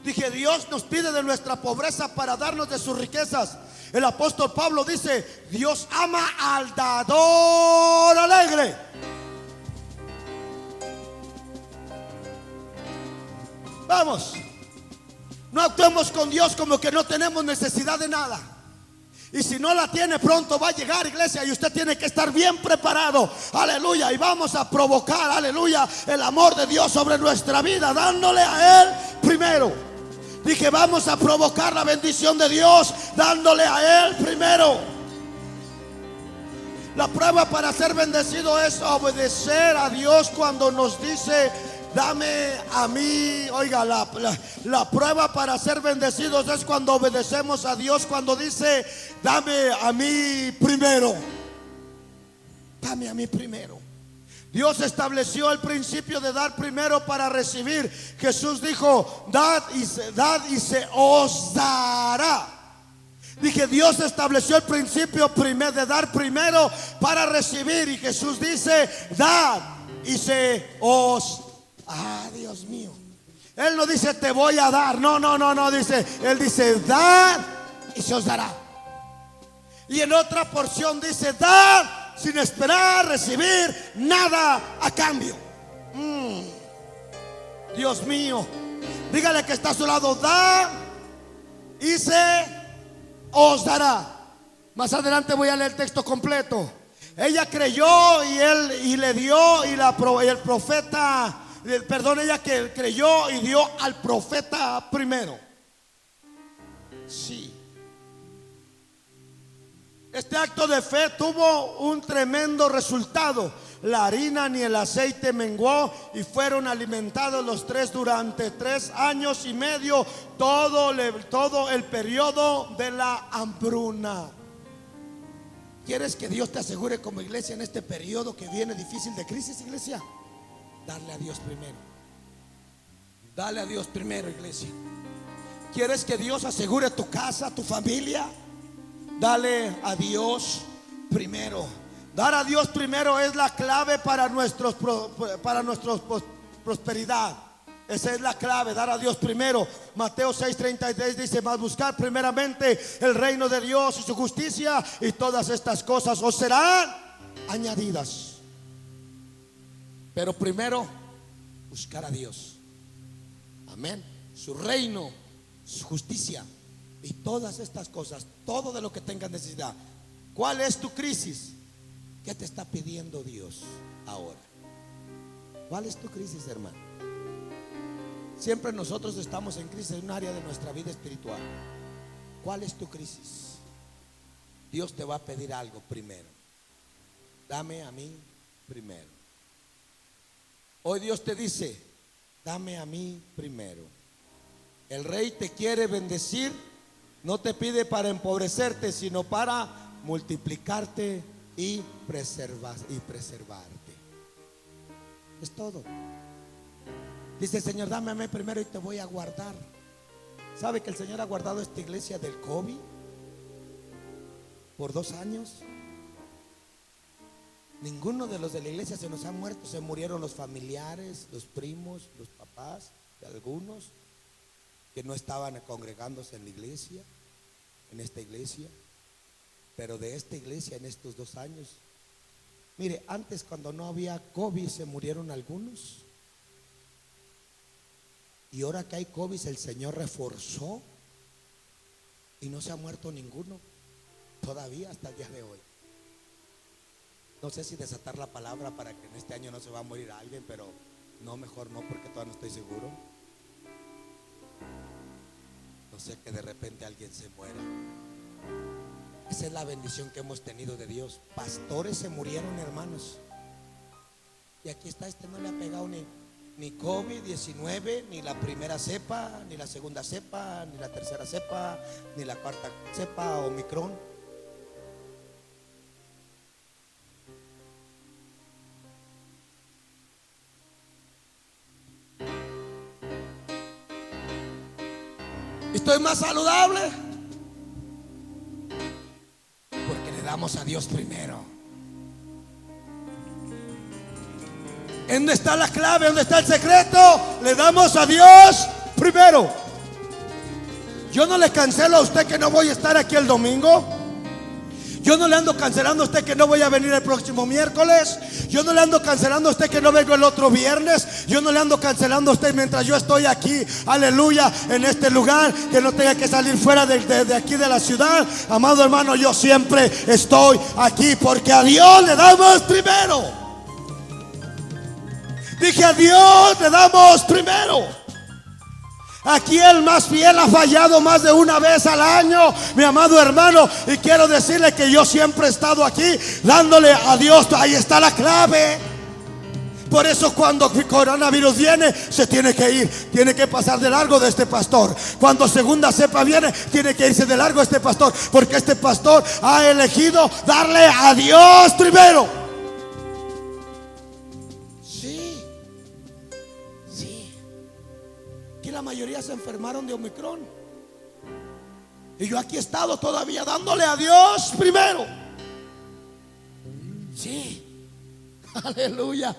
B: Dije, Dios nos pide de nuestra pobreza para darnos de sus riquezas. El apóstol Pablo dice, Dios ama al dador alegre. Vamos, no actuemos con Dios como que no tenemos necesidad de nada. Y si no la tiene, pronto va a llegar, iglesia, y usted tiene que estar bien preparado. Aleluya. Y vamos a provocar, aleluya, el amor de Dios sobre nuestra vida, dándole a Él primero. Dije, vamos a provocar la bendición de Dios dándole a Él primero. La prueba para ser bendecido es obedecer a Dios cuando nos dice, dame a mí. Oiga, la prueba para ser bendecidos es cuando obedecemos a Dios, cuando dice, dame a mí primero. Dame a mí primero. Dios estableció el principio de dar primero para recibir. Jesús dijo, dad y se os dará. Dije, Dios estableció el principio de dar primero para recibir. Y Jesús dice, dad y se os dará. Dios mío. Él no dice, te voy a dar. No, dice, Él dice, dad y se os dará. Y en otra porción dice, dad sin esperar recibir nada a cambio. Dios mío. Dígale que está a su lado, da y se os dará. Más adelante voy a leer el texto completo. Ella creyó y le dio, y el profeta, perdón, ella que creyó y dio al profeta primero. Sí. Este acto de fe tuvo un tremendo resultado. La harina ni el aceite menguó y fueron alimentados los tres durante 3 años y medio, todo el periodo de la hambruna. ¿Quieres que Dios te asegure como iglesia en este periodo que viene difícil de crisis, iglesia? Darle a Dios primero. Dale a Dios primero, iglesia. ¿Quieres que Dios asegure tu casa, tu familia? Dale a Dios primero. Dar a Dios primero es la clave para nuestra prosperidad. Esa es la clave, dar a Dios primero. Mateo 6:33 dice: mas buscar primeramente el reino de Dios y su justicia, y todas estas cosas os serán añadidas. Pero primero, buscar a Dios. Amén. Su reino, su justicia y todas estas cosas, todo de lo que tengas necesidad. ¿Cuál es tu crisis? ¿Qué te está pidiendo Dios ahora? ¿Cuál es tu crisis, hermano? Siempre nosotros estamos en crisis en un área de nuestra vida espiritual. ¿Cuál es tu crisis? Dios te va a pedir algo primero. Dame a mí primero. Hoy Dios te dice: dame a mí primero. El rey te quiere bendecir. No te pide para empobrecerte, sino para multiplicarte y preservarte. Es todo. Dice el Señor: dame a mí primero y te voy a guardar. ¿Sabe que el Señor ha guardado esta iglesia del COVID por 2 años? Ninguno de los de la iglesia se nos ha muerto. Se murieron los familiares, los primos, los papás de algunos que no estaban congregándose en la iglesia, en esta iglesia. Pero de esta iglesia en estos 2 años, mire, antes cuando no había COVID se murieron algunos. Y ahora que hay COVID, el Señor reforzó y no se ha muerto ninguno todavía hasta el día de hoy. No sé si desatar la palabra para que en este año no se va a morir alguien, pero no, mejor no, porque todavía no estoy seguro. No sé, que de repente alguien se muera. Esa es la bendición que hemos tenido de Dios. Pastores se murieron, hermanos. Y aquí está, no le ha pegado ni COVID-19, ni la primera cepa, ni la segunda cepa, ni la tercera cepa, ni la cuarta cepa, Omicron. Estoy más saludable porque le damos a Dios primero. ¿En dónde está la clave? ¿Dónde está el secreto? Le damos a Dios primero. Yo no le cancelo a usted que no voy a estar aquí el domingo. Yo no le ando cancelando a usted que no voy a venir el próximo miércoles. Yo no le ando cancelando a usted que no vengo el otro viernes. Yo no le ando cancelando a usted mientras yo estoy aquí, aleluya, en este lugar, que no tenga que salir fuera de aquí de la ciudad. Amado hermano, yo siempre estoy aquí porque a Dios le damos primero. Dije: a Dios le damos primero. Aquí el más fiel ha fallado más de una vez al año, mi amado hermano, y quiero decirle que yo siempre he estado aquí dándole a Dios. Ahí está la clave. Por eso cuando el coronavirus viene, se tiene que ir, tiene que pasar de largo de este pastor. Cuando segunda cepa viene, tiene que irse de largo este pastor, porque este pastor ha elegido darle a Dios primero. La mayoría se enfermaron de Omicron, y yo aquí he estado todavía dándole a Dios primero. Sí, aleluya.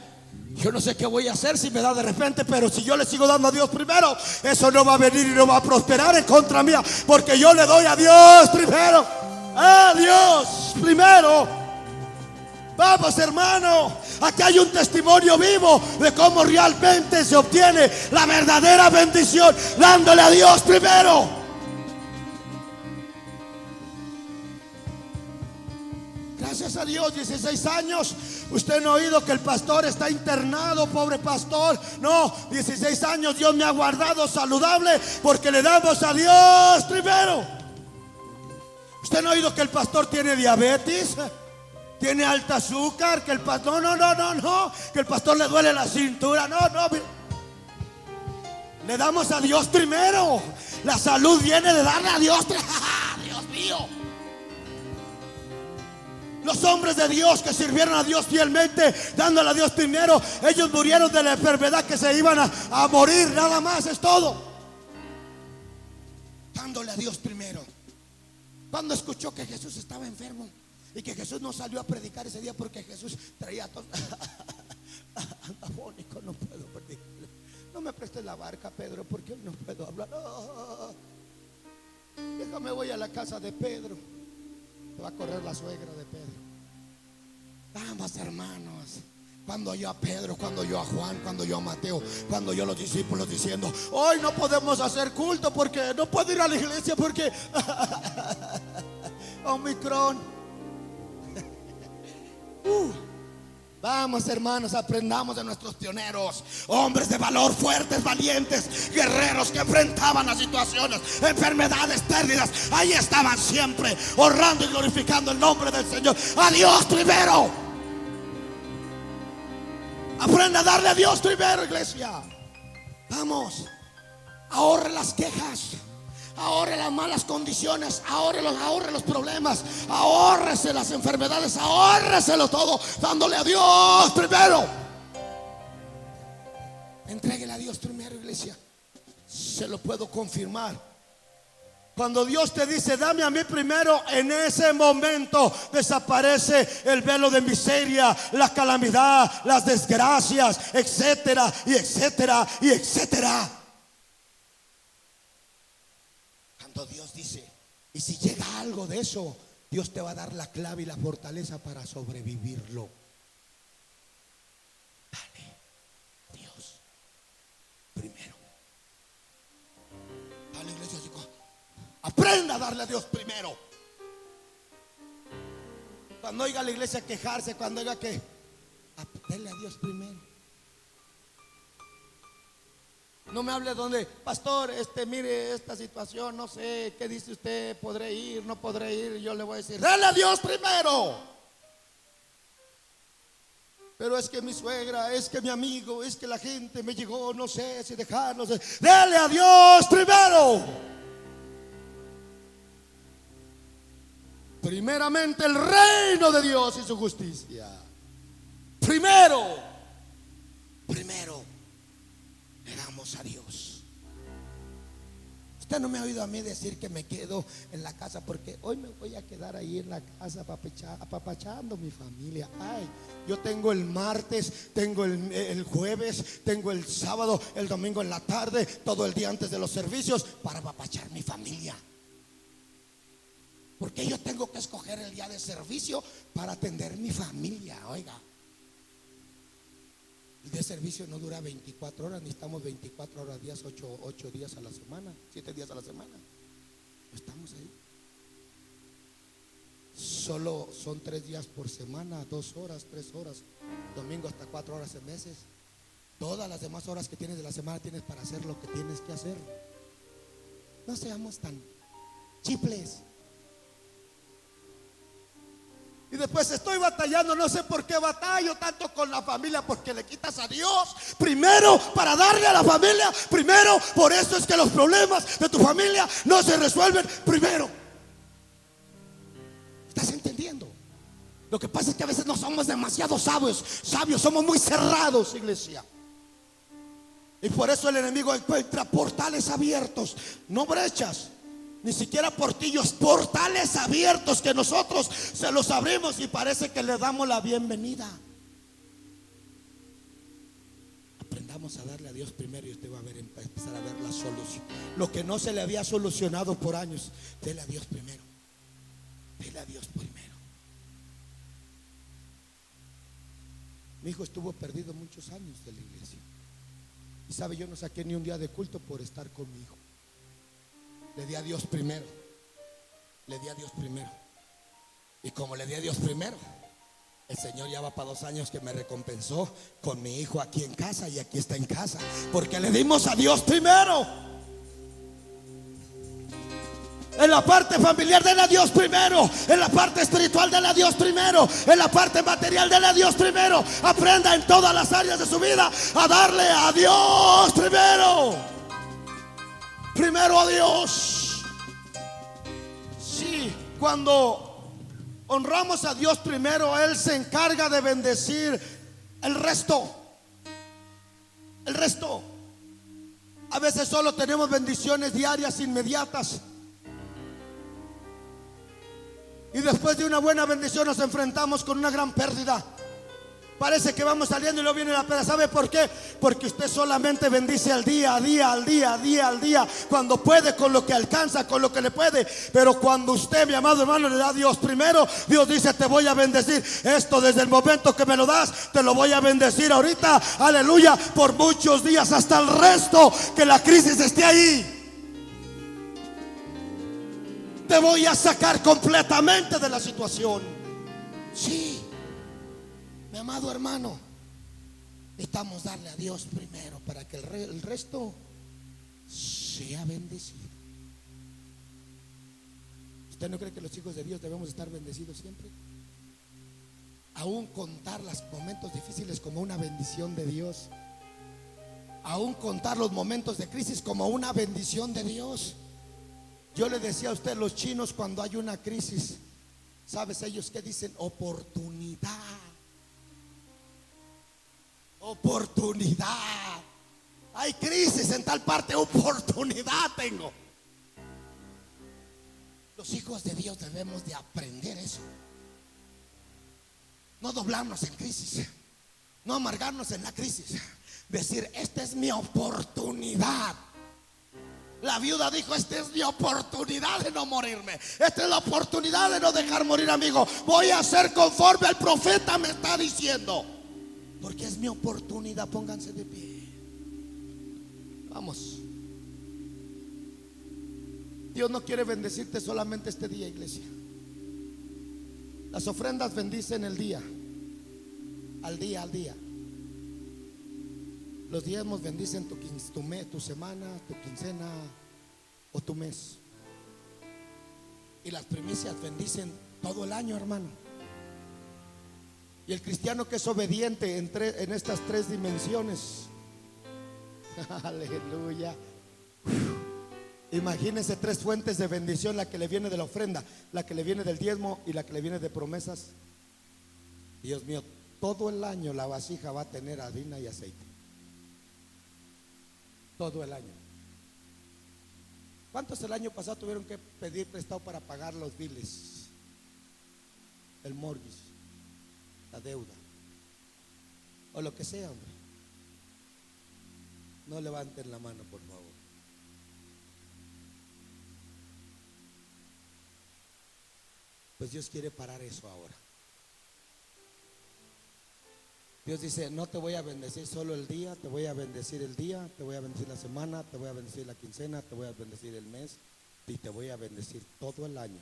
B: Yo no sé qué voy a hacer si me da de repente, pero si yo le sigo dando a Dios primero, eso no va a venir y no va a prosperar en contra mía, porque yo le doy a Dios primero. A Dios primero. Vamos, hermano, aquí hay un testimonio vivo de cómo realmente se obtiene la verdadera bendición dándole a Dios primero. Gracias a Dios, 16 años. Usted no ha oído que el pastor está internado, pobre pastor. No, 16 años Dios me ha guardado saludable porque le damos a Dios primero. Usted no ha oído que el pastor tiene diabetes, tiene alta azúcar, que el pastor, no, que el pastor le duele la cintura, no, le damos a Dios primero. La salud viene de darle a Dios. Dios mío. Los hombres de Dios que sirvieron a Dios fielmente, dándole a Dios primero, ellos murieron de la enfermedad que se iban a morir, nada más, es todo. Dándole a Dios primero. Cuando escuchó que Jesús estaba enfermo y que Jesús no salió a predicar ese día porque Jesús traía tos. Anda fónico, no puedo predicar. No me prestes la barca, Pedro, porque hoy no puedo hablar. Déjame, voy a la casa de Pedro. Te va a correr la suegra de Pedro. Vamos, hermanos. Cuando yo a Pedro, cuando yo a Juan, cuando yo a Mateo, cuando yo a los discípulos diciendo: hoy no podemos hacer culto porque no puedo ir a la iglesia porque Omicron. Vamos, hermanos, aprendamos de nuestros pioneros, hombres de valor, fuertes, valientes, guerreros que enfrentaban las situaciones, enfermedades, pérdidas. Ahí estaban siempre, honrando y glorificando el nombre del Señor. A Dios primero. Aprenda a darle a Dios primero, iglesia. Vamos, ahorre las quejas, ahorre las malas condiciones, ahorre los problemas, ahórrese las enfermedades, ahórreselo todo, dándole a Dios primero. Entréguele a Dios primero, iglesia. Se lo puedo confirmar. Cuando Dios te dice: dame a mí primero, en ese momento desaparece el velo de miseria, la calamidad, las desgracias, etcétera, y etcétera, y etcétera. Cuando Dios dice, y si llega algo de eso, Dios te va a dar la clave y la fortaleza para sobrevivirlo. Dale Dios primero. Dale, iglesia, chicos. Aprenda a darle a Dios primero. Cuando oiga a la iglesia quejarse, cuando oiga que dale a Dios primero. No me hable donde: pastor, mire esta situación, no sé, ¿qué dice usted? ¿Podré ir? ¿No podré ir? Yo le voy a decir: dale a Dios primero. Pero es que mi suegra, es que mi amigo, es que la gente me llegó, no sé si dejarlos. Dale a Dios primero. Primeramente el reino de Dios y su justicia. Primero le damos a Dios. Usted no me ha oído a mí decir que me quedo en la casa porque hoy me voy a quedar ahí en la casa apapachando mi familia. Ay, yo tengo el martes, tengo el jueves, tengo el sábado, el domingo en la tarde, todo el día antes de los servicios para apapachar mi familia. Porque yo tengo que escoger el día de servicio para atender mi familia. Oiga, el día de servicio no dura 24 horas, necesitamos 24 horas días, 8 días a la semana, 7 días a la semana. Estamos ahí. Solo son 3 días por semana, 2 horas, 3 horas, domingo hasta 4 horas en meses. Todas las demás horas que tienes de la semana tienes para hacer lo que tienes que hacer. No seamos tan chiples. Y después estoy batallando, no sé por qué batallo tanto con la familia, porque le quitas a Dios primero para darle a la familia primero. Por eso es que los problemas de tu familia no se resuelven primero. ¿Estás entendiendo? Lo que pasa es que a veces no somos demasiado sabios, somos muy cerrados, iglesia. Y por eso el enemigo encuentra portales abiertos, no brechas, ni siquiera portillos, portales abiertos que nosotros se los abrimos y parece que le damos la bienvenida. Aprendamos a darle a Dios primero y usted va a empezar a ver la solución. Lo que no se le había solucionado por años, dele a Dios primero. Dele a Dios primero. Mi hijo estuvo perdido muchos años de la iglesia. Y sabe, yo no saqué ni un día de culto por estar con mi hijo. Le di a Dios primero. Le di a Dios primero. Y como le di a Dios primero, el Señor ya va para 2 años que me recompensó con mi hijo aquí en casa. Y aquí está en casa, porque le dimos a Dios primero. En la parte familiar, denle a Dios primero. En la parte espiritual, denle a Dios primero. En la parte material, denle a Dios primero. Aprenda en todas las áreas de su vida a darle a Dios primero. Primero a Dios. Sí, cuando honramos a Dios primero, Él se encarga de bendecir el resto. El resto. A veces solo tenemos bendiciones diarias inmediatas. Y después de una buena bendición nos enfrentamos con una gran pérdida. Parece que vamos saliendo y luego viene la pérdida. ¿Sabe por qué? Porque usted solamente bendice al día, al día, cuando puede, con lo que alcanza, con lo que le puede. Pero cuando usted, mi amado hermano, le da a Dios primero, Dios dice: te voy a bendecir. Esto desde el momento que me lo das, te lo voy a bendecir ahorita, aleluya, por muchos días, hasta el resto que la crisis esté ahí. Te voy a sacar completamente de la situación. Sí, mi amado hermano, necesitamos darle a Dios primero para que el resto sea bendecido. ¿Usted no cree que los hijos de Dios debemos estar bendecidos siempre? Aún contar los momentos difíciles como una bendición de Dios. Aún contar los momentos de crisis como una bendición de Dios. Yo le decía a usted, los chinos, cuando hay una crisis, ¿sabes ellos qué dicen? Oportunidad. Oportunidad. Hay crisis en tal parte, oportunidad tengo. Los hijos de Dios debemos de aprender eso. No doblarnos en crisis, no amargarnos en la crisis. Decir: esta es mi oportunidad. La viuda dijo: esta es mi oportunidad de no morirme. Esta es la oportunidad de no dejar morir a mi hijo. Voy a hacer conforme el profeta me está diciendo, porque es mi oportunidad. Pónganse de pie. Vamos. Dios no quiere bendecirte solamente este día, iglesia. Las ofrendas bendicen el día, al día. Los diezmos bendicen tu semana, tu quincena o tu mes. Y las primicias bendicen todo el año, hermano. Y el cristiano que es obediente en estas tres dimensiones, aleluya. Imagínense tres fuentes de bendición: la que le viene de la ofrenda, la que le viene del diezmo y la que le viene de promesas. Dios mío, todo el año la vasija va a tener harina y aceite. Todo el año. ¿Cuántos el año pasado tuvieron que pedir prestado para pagar los biles? El mortgage, la deuda, o lo que sea, hombre. No levanten la mano, por favor. Pues Dios quiere parar eso ahora. Dios dice: no te voy a bendecir solo el día, te voy a bendecir el día, te voy a bendecir la semana, te voy a bendecir la quincena, te voy a bendecir el mes y te voy a bendecir todo el año.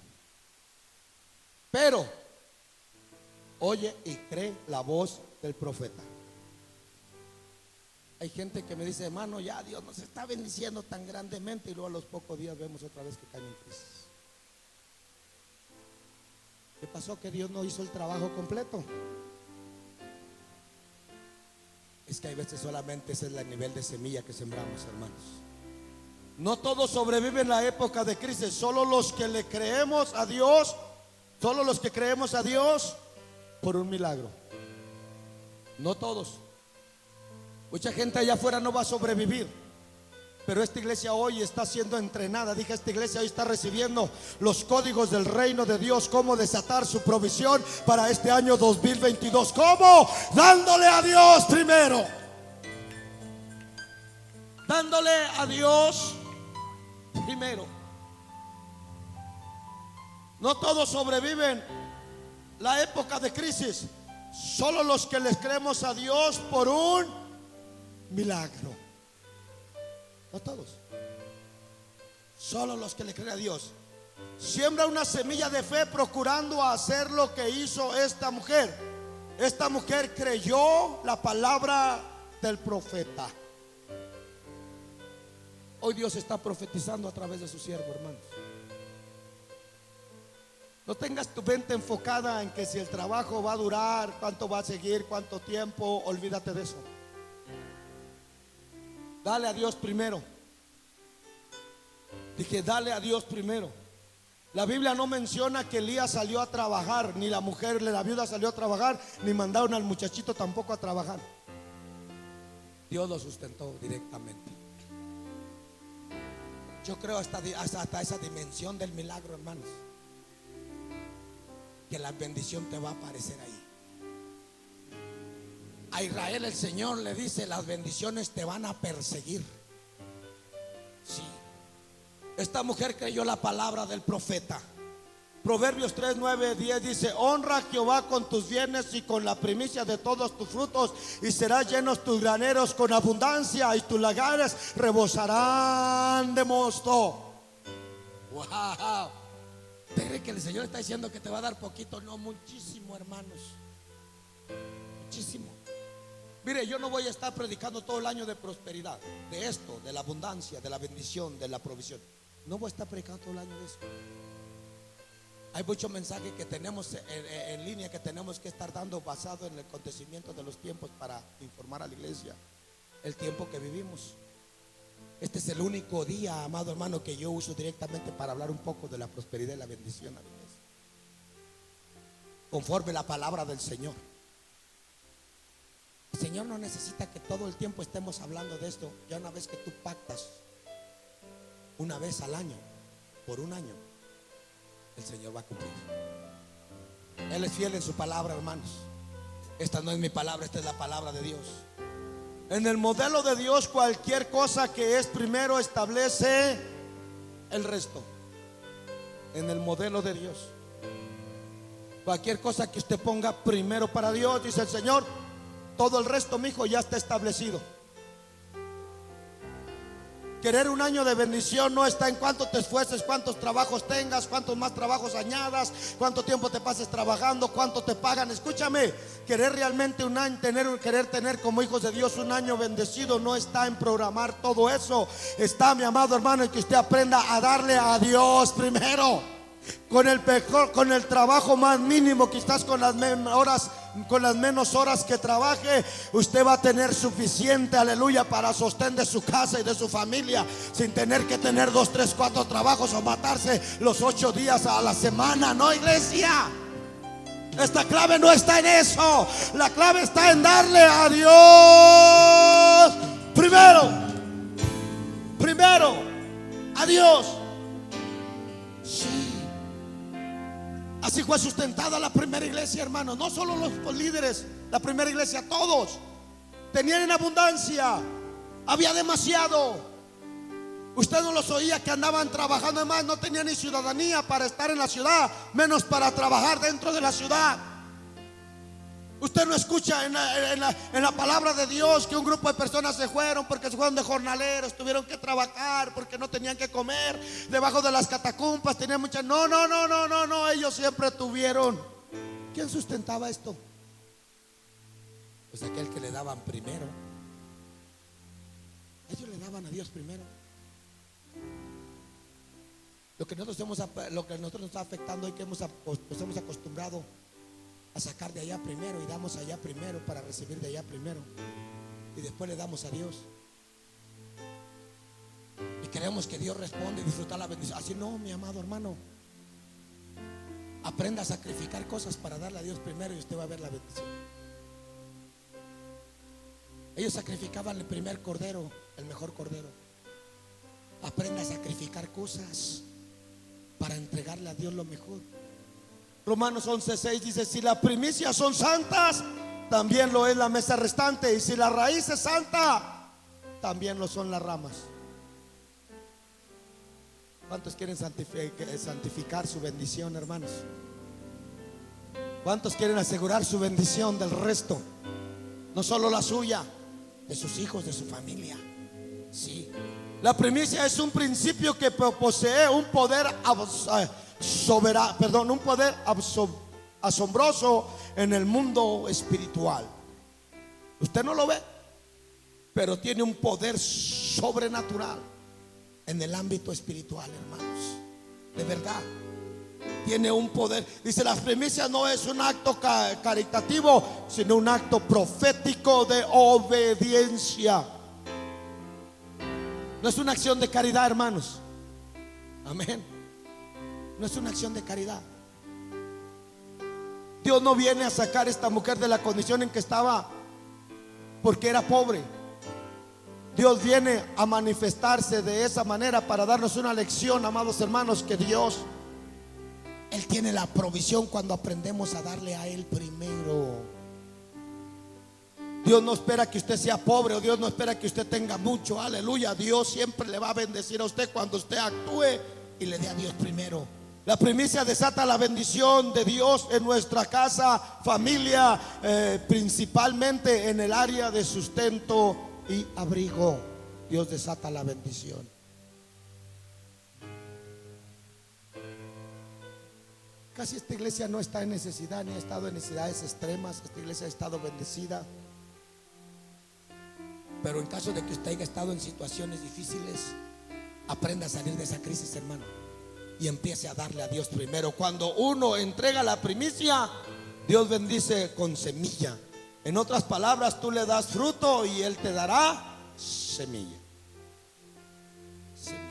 B: Pero oye y cree la voz del profeta. Hay gente que me dice: hermano, ya Dios nos está bendiciendo tan grandemente, y luego a los pocos días vemos otra vez que caen en crisis. ¿Qué pasó? Que Dios no hizo el trabajo completo. Es que hay veces solamente ese es el nivel de semilla que sembramos, hermanos. No todos sobreviven la época de crisis, solo los que le creemos a Dios, solo los que creemos a Dios por un milagro. No todos. Mucha gente allá afuera no va a sobrevivir, pero esta iglesia hoy está siendo entrenada. Dije, esta iglesia hoy está recibiendo los códigos del reino de Dios, cómo desatar su provisión para este año 2022. ¿Cómo? Dándole a Dios primero. Dándole a Dios primero. No todos sobreviven la época de crisis, solo los que les creemos a Dios por un milagro. No todos, solo los que le creen a Dios. Siembra una semilla de fe procurando hacer lo que hizo esta mujer. Esta mujer creyó la palabra del profeta. Hoy Dios está profetizando a través de su siervo, hermanos. No tengas tu mente enfocada en que si el trabajo va a durar, cuánto va a seguir, cuánto tiempo. Olvídate de eso. Dale a Dios primero. Dije, dale a Dios primero. La Biblia no menciona que Elías salió a trabajar, ni la mujer, la viuda salió a trabajar, ni mandaron al muchachito tampoco a trabajar. Dios lo sustentó directamente. Yo creo hasta esa dimensión del milagro, hermanos, que la bendición te va a aparecer ahí. A Israel el Señor le dice: las bendiciones te van a perseguir. Sí. Esta mujer creyó la palabra del profeta. Proverbios 3, 9, 10 dice: honra a Jehová con tus bienes y con la primicia de todos tus frutos, y serán llenos tus graneros con abundancia, y tus lagares rebosarán de mosto. Wow. ¿Te cree que el Señor está diciendo que te va a dar poquito? No, muchísimo, hermanos. Muchísimo. Mire, yo no voy a estar predicando todo el año de prosperidad, de esto, de la abundancia, de la bendición, de la provisión. No voy a estar predicando todo el año de eso. Hay muchos mensajes que tenemos en línea que tenemos que estar dando basado en el acontecimiento de los tiempos para informar a la iglesia el tiempo que vivimos. Este es el único día, amado hermano, que yo uso directamente para hablar un poco de la prosperidad y la bendición a la iglesia, conforme la palabra del Señor. El Señor no necesita que todo el tiempo estemos hablando de esto. Ya una vez que tú pactas una vez al año, por un año, el Señor va a cumplir. Él es fiel en su palabra, hermanos. Esta no es mi palabra, esta es la palabra de Dios. En el modelo de Dios, cualquier cosa que es primero establece el resto. En el modelo de Dios, cualquier cosa que usted ponga primero para Dios, dice el Señor, todo el resto, mi hijo, ya está establecido. Querer un año de bendición no está en cuánto te esfuerces, cuántos trabajos tengas, cuántos más trabajos añadas, cuánto tiempo te pases trabajando, cuánto te pagan. Escúchame, querer realmente un año, querer tener como hijos de Dios un año bendecido no está en programar todo eso. Está, mi amado hermano, en que usted aprenda a darle a Dios primero. Con el trabajo más mínimo, quizás con las menos horas que trabaje, usted va a tener suficiente, aleluya, para sostén de su casa y de su familia, sin tener que tener 2, 3, 4 trabajos o matarse los 8 días a la semana. No, iglesia, esta clave no está en eso. La clave está en darle a Dios primero a Dios. Sí. Así fue sustentada la primera iglesia, hermanos. No solo los líderes, la primera iglesia, todos tenían en abundancia. Había demasiado. Usted no los oía que andaban trabajando. Además, no tenían ni ciudadanía para estar en la ciudad, menos para trabajar dentro de la ciudad. Usted no escucha en la palabra de Dios que un grupo de personas se fueron porque se fueron de jornaleros, tuvieron que trabajar porque no tenían que comer, debajo de las catacumbas tenían muchas. No, ellos siempre tuvieron. ¿Quién sustentaba esto? Pues aquel que le daban primero. Ellos le daban a Dios primero. Lo que nosotros nos está afectando y que nos hemos acostumbrado a sacar de allá primero y damos allá primero para recibir de allá primero y después le damos a Dios y creemos que Dios responde y disfrutar la bendición. Así no, mi amado hermano, aprenda a sacrificar cosas para darle a Dios primero y usted va a ver la bendición. Ellos sacrificaban el primer cordero, el mejor cordero. Aprenda a sacrificar cosas para entregarle a Dios lo mejor. Romanos 11:6 dice: si las primicias son santas, también lo es la mesa restante, y si la raíz es santa, también lo son las ramas. ¿Cuántos quieren santificar su bendición, hermanos? ¿Cuántos quieren asegurar su bendición del resto? No solo la suya, de sus hijos, de su familia. Sí. La primicia es un principio que posee un poder un poder asombroso en el mundo espiritual. Usted no lo ve, pero tiene un poder sobrenatural en el ámbito espiritual, hermanos. De verdad, tiene un poder. Dice: las primicias no es un acto caritativo, sino un acto profético de obediencia. No es una acción de caridad, hermanos. Amén. no es una acción de caridad. Dios no viene a sacar a esta mujer de la condición en que estaba porque era pobre. Dios viene a manifestarse de esa manera para darnos una lección, amados hermanos, que Dios, Él tiene la provisión cuando aprendemos a darle a Él primero. Dios no espera que usted sea pobre, o Dios no espera que usted tenga mucho. Aleluya. Dios siempre le va a bendecir a usted cuando usted actúe y le dé a Dios primero. La primicia desata la bendición de Dios en nuestra casa, familia, principalmente en el área de sustento y abrigo. Dios desata la bendición. Casi esta iglesia no está en necesidad, ni ha estado en necesidades extremas. Esta iglesia ha estado bendecida. Pero en caso de que usted haya estado en situaciones difíciles, aprenda a salir de esa crisis, hermano, y empiece a darle a Dios primero. Cuando uno entrega la primicia, Dios bendice con semilla. En otras palabras, tú le das fruto y Él te dará semilla. Semilla.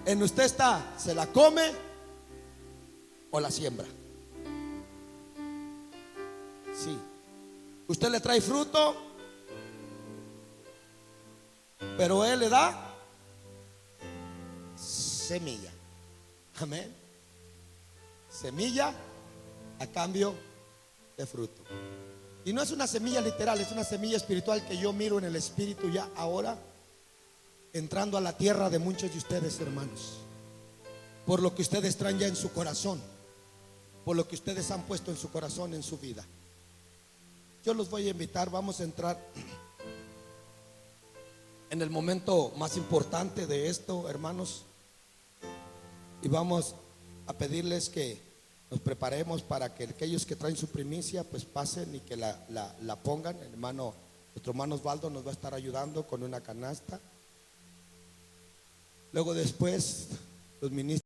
B: En usted está, ¿se la come o la siembra? Sí. Usted le trae fruto, pero Él le da semilla. Amén. Semilla a cambio de fruto. Y no es una semilla literal, es una semilla espiritual que yo miro en el espíritu ya ahora, entrando a la tierra de muchos de ustedes, hermanos, por lo que ustedes traen ya en su corazón, por lo que ustedes han puesto en su corazón, en su vida. Yo los voy a invitar, vamos a entrar en el momento más importante de esto, hermanos, y vamos a pedirles que nos preparemos para que aquellos que traen su primicia pues pasen y que la pongan. Nuestro hermano Osvaldo nos va a estar ayudando con una canasta. Luego después los ministros